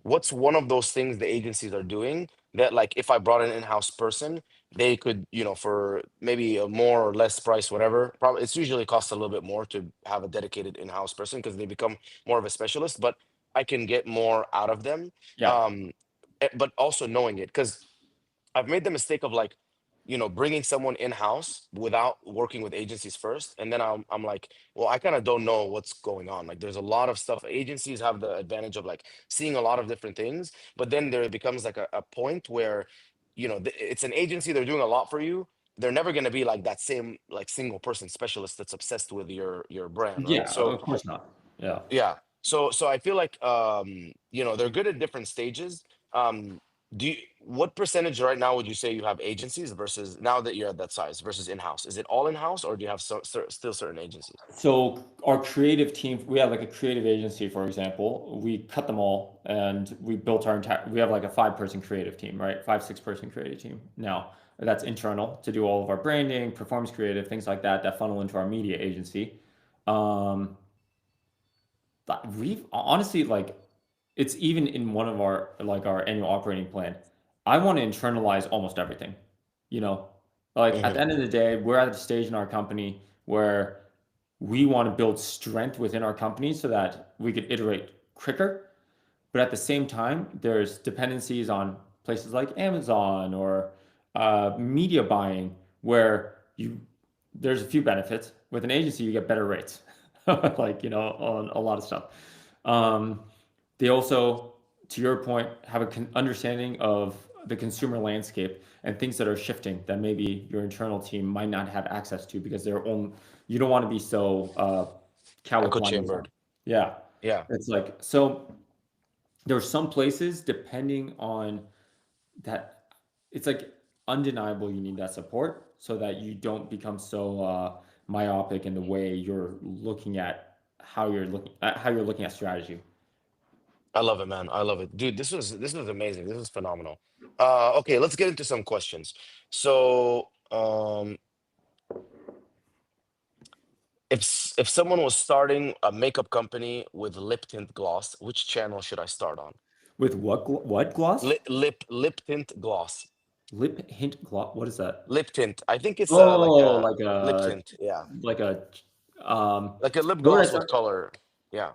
what's one of those things the agencies are doing that, like, if I brought an in-house person, they could, for maybe a more or less price, whatever. Probably it's usually costs a little bit more to have a dedicated in-house person because they become more of a specialist, but I can get more out of them. Yeah. Um, but also knowing it because I've made the mistake of like, bringing someone in-house without working with agencies first. And then I'm like, well, I kind of don't know what's going on. Like, there's a lot of stuff. Agencies have the advantage of like seeing a lot of different things, but then there becomes like a point where, it's an agency, they're doing a lot for you. They're never going to be like that same like single person specialist that's obsessed with your brand, right? Yeah, So of course not. Yeah. yeah. So I feel like they're good at different stages. What percentage right now would you say you have agencies versus now that you're at that size versus in-house? Is it all in-house or do you have still certain agencies? So our creative team, we have like a creative agency, for example. We cut them all and we built our entire. We have like a 5-person creative team, right? 5, 6-person creative team. Now that's internal to do all of our branding, performance creative, things like that. That funnel into our media agency. Um, but we've honestly, like, it's even in one of our, like, our annual operating plan. I want to internalize almost everything. You know, like at Hmm. the end of the day, we're at the stage in our company where we want to build strength within our company so that we could iterate quicker. But at the same time, there's dependencies on places like Amazon or media buying where there's a few benefits. With an agency, you get better rates, like, on a lot of stuff. Um, they also, to your point, have an understanding of the consumer landscape and things that are shifting that maybe your internal team might not have access to because they're on. You don't want to be so cow with Echo blinders on. chambered. Yeah, Yeah, it's like so. There are some places depending on that. It's like undeniable. You need that support so that you don't become so myopic in the way you're looking at how you're looking at strategy. I love it, man. I love it, dude. This was amazing. This was phenomenal. Okay, let's get into some questions. So, if someone was starting a makeup company with lip tint gloss, which channel should I start on? With what gloss? Lip tint gloss. Lip hint gloss. What is that? Lip tint. I think it's like Oh, a lip tint. Yeah, like a um. like a lip You know what I gloss saw? with color. Yeah,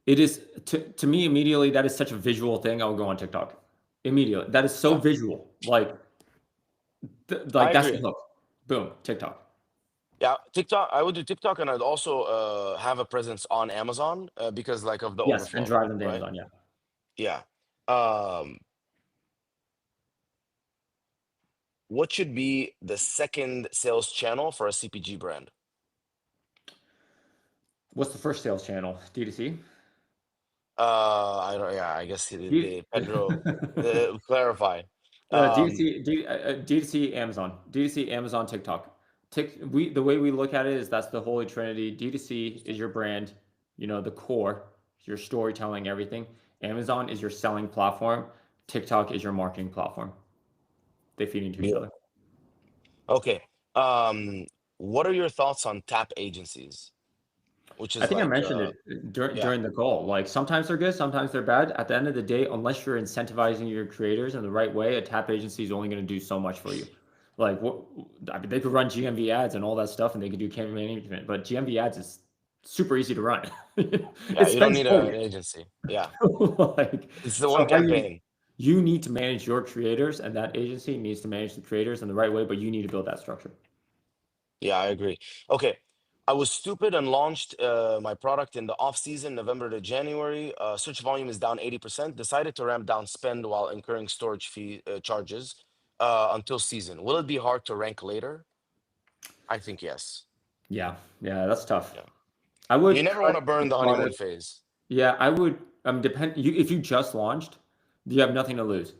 It is to me immediately. That is such a visual thing. I will go on TikTok immediately. That is so yeah. visual. Like I that's the agree. hook. Boom, TikTok. Yeah, TikTok. I would do TikTok, and I'd also have a presence on Amazon because like of the Yes, and overflow, drive them to right? Amazon. Yeah. Yeah. Um, what should be the second sales channel for a CPG brand? What's the first sales channel? D2C. I don't. Yeah, I guess D- the Pedro clarify. Um, D2C, D2C, Amazon, D2C, Amazon, TikTok. The way we look at it is that's the holy trinity. D2C is your brand, the core, your storytelling, everything. Amazon is your selling platform. TikTok is your marketing platform. They feed into each yeah. other. Okay. Um, what are your thoughts on tap agencies? Which I is think I like, mentioned it yeah, during the call. Like sometimes they're good, sometimes they're bad. At the end of the day, unless you're incentivizing your creators in the right way, a tap agency is only going to do so much for you. Like what I mean, they could run GMV ads and all that stuff, and they could do campaign management. But GMV ads is super easy to run. yeah. It You don't spends need for an you. agency. Yeah, Like it's the one so, campaign. you need to manage your creators, and that agency needs to manage the creators in the right way. But you need to build that structure. Yeah, I agree. Okay. I was stupid and launched my product in the off season, November to January. Search volume is down 80%. Decided to ramp down spend while incurring storage fee charges until season. Will it be hard to rank later? I think yes. Yeah, yeah, that's tough. Yeah. I You would never want cut to burn the honeymoon product. phase. Yeah, I would. If you just launched, you have nothing to lose.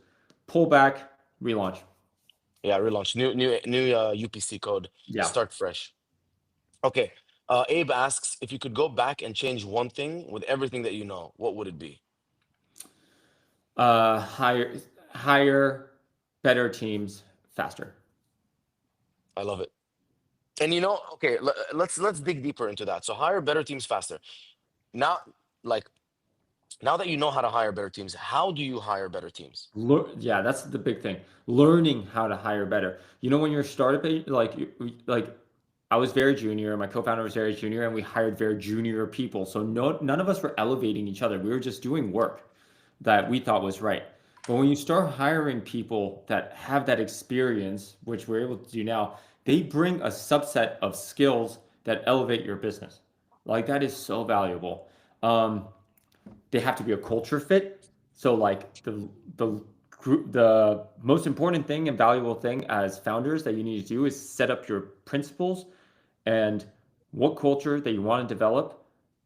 Pull back, relaunch. Yeah, relaunch. New UPC code. Yeah. Start fresh. Okay. Abe asks if you could go back and change one thing with everything that you know, what would it be? Hire, hire better teams faster. I love it. And okay, let's dig deeper into that. So hire better teams faster. Now, like now that you know how to hire better teams, how do you hire better teams? Yeah, that's the big thing. Learning how to hire better. When you're a startup, like I was very junior, my co-founder was very junior, and we hired very junior people. So none of us were elevating each other. We were just doing work that we thought was right. But when you start hiring people that have that experience, which we're able to do now, they bring a subset of skills that elevate your business. Like that is so valuable. Um, they have to be a culture fit. So like the group, the most important thing and valuable thing as founders that you need to do is set up your principles and what culture that you want to develop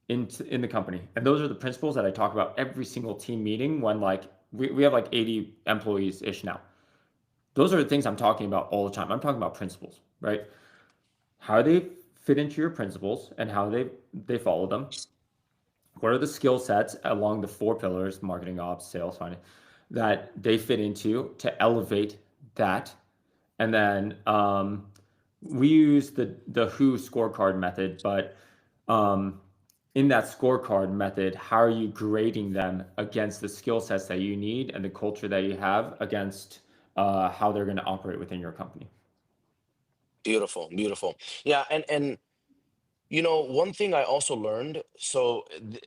in the company. And those are the principles that I talk about every single team meeting when like we have like 80 employees ish now. Those are the things I'm talking about all the time. I'm talking about principles, right? How they fit into your principles and how they follow them. What are the skill sets along the four pillars, marketing, ops, sales, finance, that they fit into to elevate that? And then we use the Who scorecard method, but um, in that scorecard method, how are you grading them against the skill sets that you need and the culture that you have against how they're going to operate within your company? Beautiful, beautiful. Yeah, and one thing I also learned, so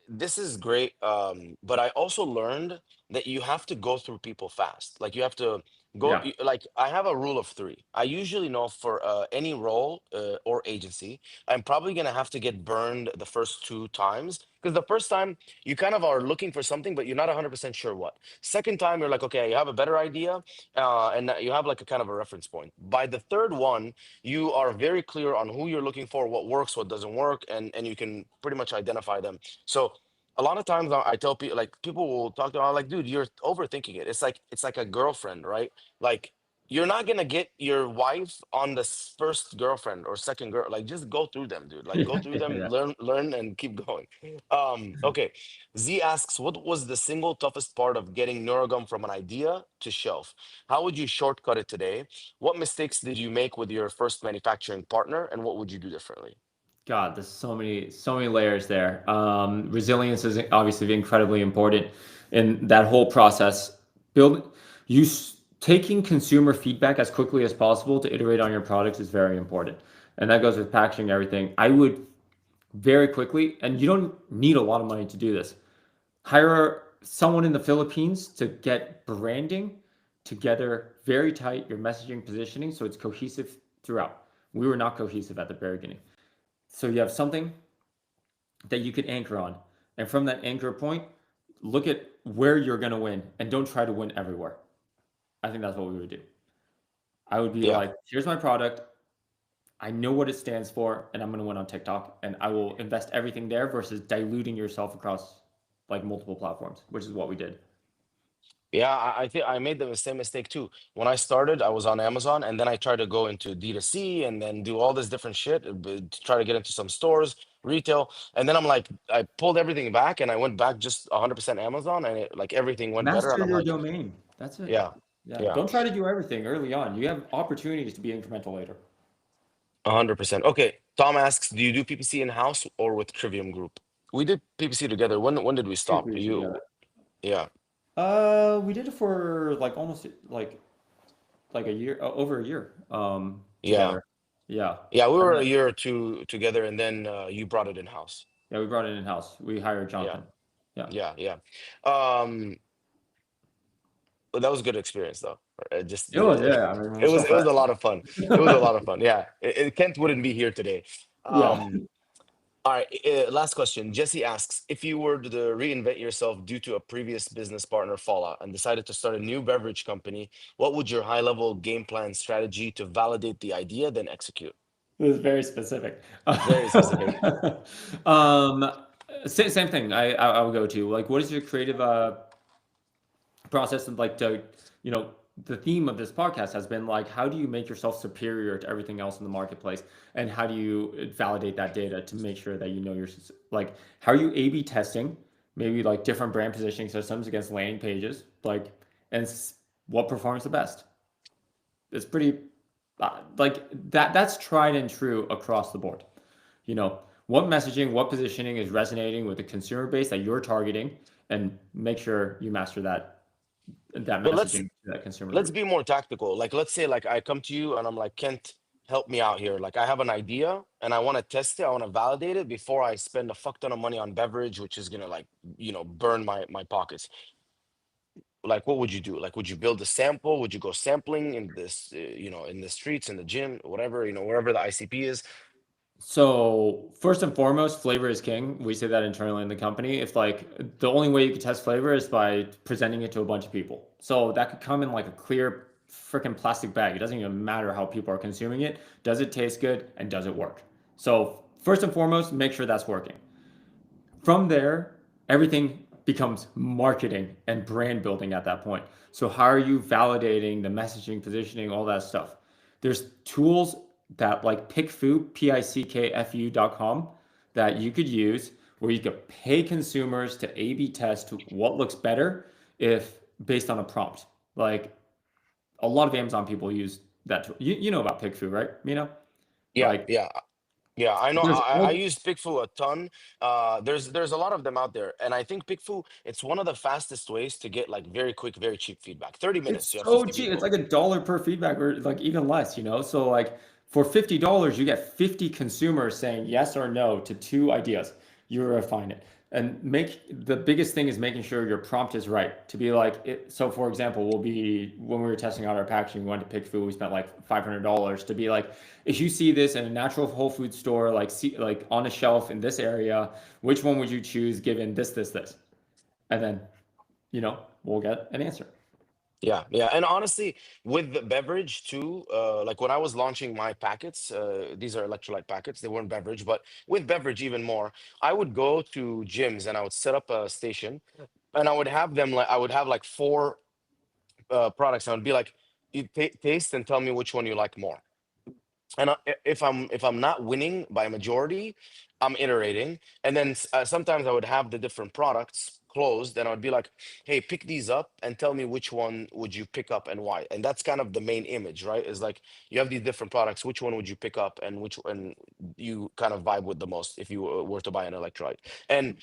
this is great, but I also learned that you have to go through people fast. Like you have to Yeah. like I have a rule of three. I usually know for any role or agency, I'm probably gonna have to get burned the first two times Because the first time you kind of are looking for something, but you're not 100% sure what. Second time, you're like, okay, you have a better idea, and you have like a kind of a reference point. By the third one, you are very clear on who you're looking for, what works, what doesn't work, and you can pretty much identify them. So a lot of times I tell people, like, people will talk to me, I'm like, dude, you're overthinking it. It's like a girlfriend, right? Like, you're not gonna get your wife on the first girlfriend or second girl. Like, just go through them, dude. Like, go through them, Yeah. learn, and keep going. Okay. Z asks, what was the single toughest part of getting NeuroGum from an idea to shelf? How would you shortcut it today? What mistakes did you make with your first manufacturing partner, and what would you do differently? God, there's so many layers there. Resilience is obviously incredibly important in that whole process. Build you taking consumer feedback as quickly as possible to iterate on your products is very important, and that goes with packaging everything. I would very quickly, and you don't need a lot of money to do this. Hire someone in the Philippines to get branding together very tight, your messaging positioning, so it's cohesive throughout. We were not cohesive at the very beginning. So you have something that you could anchor on. And from that anchor point, look at where you're going to win and don't try to win everywhere. I think that's what we would do. I would be Yeah. like, here's my product. I know what it stands for, and I'm going to win on TikTok. And I will invest everything there versus diluting yourself across like multiple platforms, which is what we did. Yeah, I think I made the same mistake too. When I started, I was on Amazon, and then I tried to go into D2C and then do all this different shit, to try to get into some stores, retail. And then I'm like, I pulled everything back and I went back just 100% Amazon, and like everything went better. And Master I'm your like, domain. That's it. yeah, Yeah. yeah, Don't try to do everything early on. You have opportunities to be incremental later. 100%. Okay. Tom asks, do you do PPC in-house or with Trivium Group? We did PPC together. When did we Two stop? years You, together. yeah, We did it for like almost like a year, over a year, yeah, together. Yeah. yeah. We And were then, a year or two together, and then you brought it in-house. yeah, we brought it in house. We hired Yeah, Jonathan. Yeah. yeah, yeah. Um, But that was a good experience though. Just It was, yeah. I mean, it it was so was it was a fresh. lot of fun. It was a lot of fun. Yeah, Kent wouldn't be here today. Yeah. All right. Last question. Jesse asks, if you were to reinvent yourself due to a previous business partner fallout and decided to start a new beverage company, what would your high level game plan strategy to validate the idea then execute? It was very specific. Very specific. um, same thing. I would go to like, what is your creative process and like to the theme of this podcast has been like how do you make yourself superior to everything else in the marketplace and how do you validate that data to make sure that you know you're like how are you A/B testing maybe like different brand positioning systems against landing pages like and what performs the best. It's pretty like that's tried and true across the board. you know what messaging, what positioning is resonating with the consumer base that you're targeting, and make sure you master that But messaging to that consumer let's group. be more tactical. Like, let's say like I come to you and I'm like, Kent, help me out here. Like, I have an idea and I want to test it. I want to validate it before I spend a fuck ton of money on beverage, which is gonna, like, burn my pockets. Like, what would you do? Like, would you build a sample? Would you go sampling in this, in the streets, in the gym, whatever, wherever the ICP is? So first and foremost, flavor is king. We say that internally in the company. It's like the only way you can test flavor is by presenting it to a bunch of people. So that could come in like a clear freaking plastic bag. It doesn't even matter how people are consuming it. Does it taste good and does it work? So first and foremost, make sure that's working. From there, everything becomes marketing and brand building at that point. So how are you validating the messaging, positioning, all that stuff? There's tools that like pickfu, pickfu.com that you could use where you could pay consumers to A/B test what looks better if based on a prompt. Like a lot of Amazon people use that tool. You know about pickfu, right? Yeah, Like yeah. Yeah, I know. there's I all use Pickfu a ton. There's a lot of them out there, and I think Pickfu, it's one of the fastest ways to get like very quick, very cheap feedback. 30 minutes, you It's have so 50 cheap. It's people. like $1 per feedback or like even less. So like for $50, you get 50 consumers saying yes or no to two ideas. You refine it. And make the biggest thing is making sure your prompt is right to be like it, so for example we'll be when we were testing out our packaging we went to pick food, we spent like $500 to be like, if you see this in a natural whole food store like see like on a shelf in this area, which one would you choose given this, and then we'll get an answer. Yeah, yeah, and honestly, with the beverage too, like when I was launching my packets, these are electrolyte packets. They weren't beverage, but with beverage even more. I would go to gyms and I would set up a station, and I would have them like I would have like four products. And I would be like, you taste and tell me which one you like more. And if I'm not winning by majority, I'm iterating. And then sometimes I would have the different products closed, and I would be like, hey, pick these up and tell me which one would you pick up and why. And that's kind of the main image, right? Is like you have these different products, which one would you pick up and which one you kind of vibe with the most if you were to buy an electrolyte. And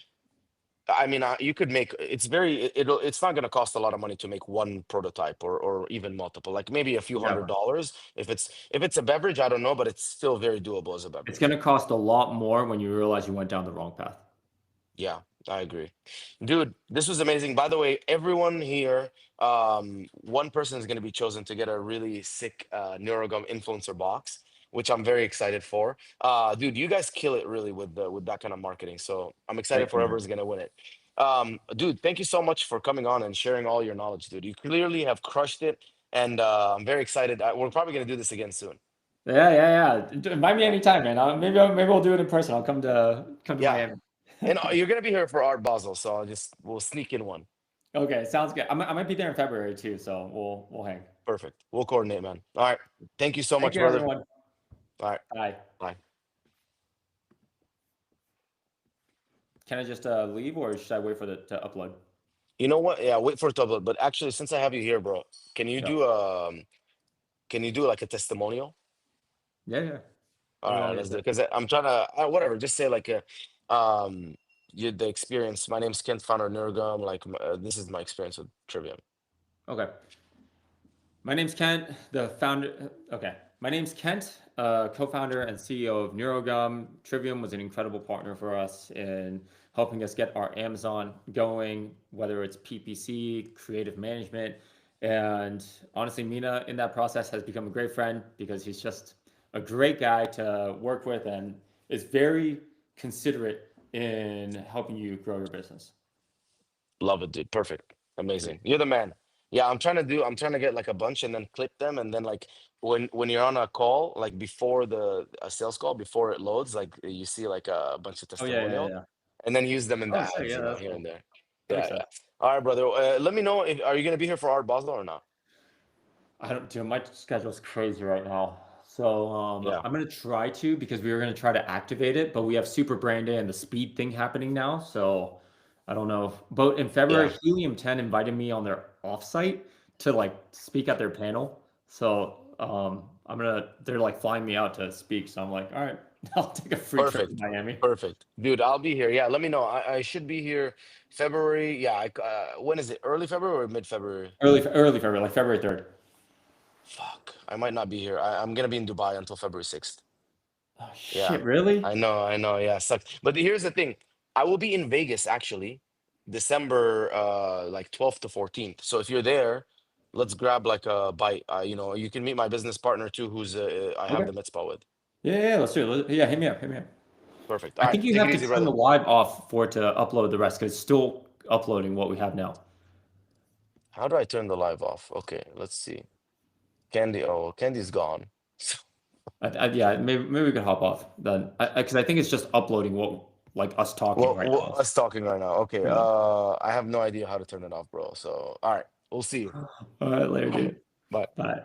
I mean, you could make it's very it's not going to cost a lot of money to make one prototype or even multiple, like maybe a few Yeah, $100s. If it's a beverage, I don't know, but it's still very doable as a it's going beverage. to cost a lot more when you realize you went down the wrong path. Yeah, I agree. Dude, this was amazing. By the way, everyone here, one person is going to be chosen to get a really sick NeuroGum influencer box, which I'm very excited for. Dude, you guys kill it really with that kind of marketing. So I'm excited Thank for you, man. whoever's going to win it. Dude, thank you so much for coming on and sharing all your knowledge, dude. You clearly have crushed it, and I'm very excited. We're probably going to do this again soon. Yeah. Invite me Yeah, anytime, man. Maybe we'll do it in person. I'll come to yeah. Miami. And you're going to be here for Art Basel, so we'll sneak in one. Okay, sounds good. I might be there in February too, so we'll hang. Perfect. We'll coordinate, man. All right. Thank you so Thank much, you, brother. everyone. All right. Bye. Bye. Can I just leave, or should I wait for the to upload? You know what? Yeah, wait for it to upload. But actually, since I have you here, bro, can you Yeah. do like a testimonial? Yeah. What All do you right, want me to let's do say? it. Because I'm trying to whatever. Just say like um the experience. My name's Kent, founder of NeuroGum. Like this is my experience with Trivium. Okay. My name's Kent, the founder. Okay. My name's Kent, co-founder and CEO of NeuroGum. Trivium was an incredible partner for us in helping us get our Amazon going, whether it's PPC, creative management. And honestly, Mina in that process has become a great friend because he's just a great guy to work with and is very considerate in helping you grow your business. Love it, dude. Perfect. Sweet. Amazing. You're the man. Yeah, I'm trying to get like a bunch and then clip them, and then like when you're on a call, like before a sales call, before it loads, like you see like a bunch of Oh yeah. testimonials, and then use them in the Oh, sick. ads, Yeah, that's here and cool. there. That Yeah, makes sense. yeah. All right, brother. Let me know if are you gonna be here for Art Basel or not? I don't, dude, my schedule's crazy right now. So Yeah, I'm gonna try to because we were gonna try to activate it, but we have Super Brand Day and the speed thing happening now. So I don't know. But in February, yeah. Helium 10 invited me on their offsite to like speak at their panel. So they're like flying me out to speak. So I'm like, all right, I'll take a free trip to Perfect. Miami. Perfect. Dude, I'll be here. Yeah, let me know. I should be here February. Yeah, when is it? Early February or mid February? Early February, like February 3rd. Fuck. I might not be here. I'm gonna be in Dubai until February 6th. Oh Yeah, shit, really? I know. Yeah, sucks. But here's the thing. I will be in Vegas actually, December like 12th to 14th. So if you're there, let's grab like a bite. You can meet my business partner too, who's I have Okay. the mitzvah with. Yeah, let's do it. Yeah, hit me up, hit me up. Perfect. All I right, think you take have it to easy, turn the brother. live off for it to upload the rest because it's still uploading what we have now. How do I turn the live off? Okay, let's see. Candy. Oh, Candy's gone. Yeah, maybe we could hop off then because I think it's just uploading what like us talking right now. Us talking right now. Okay. Yeah. I have no idea how to turn it off, bro. So, all right, we'll see you. All right, later, dude. Bye. Bye.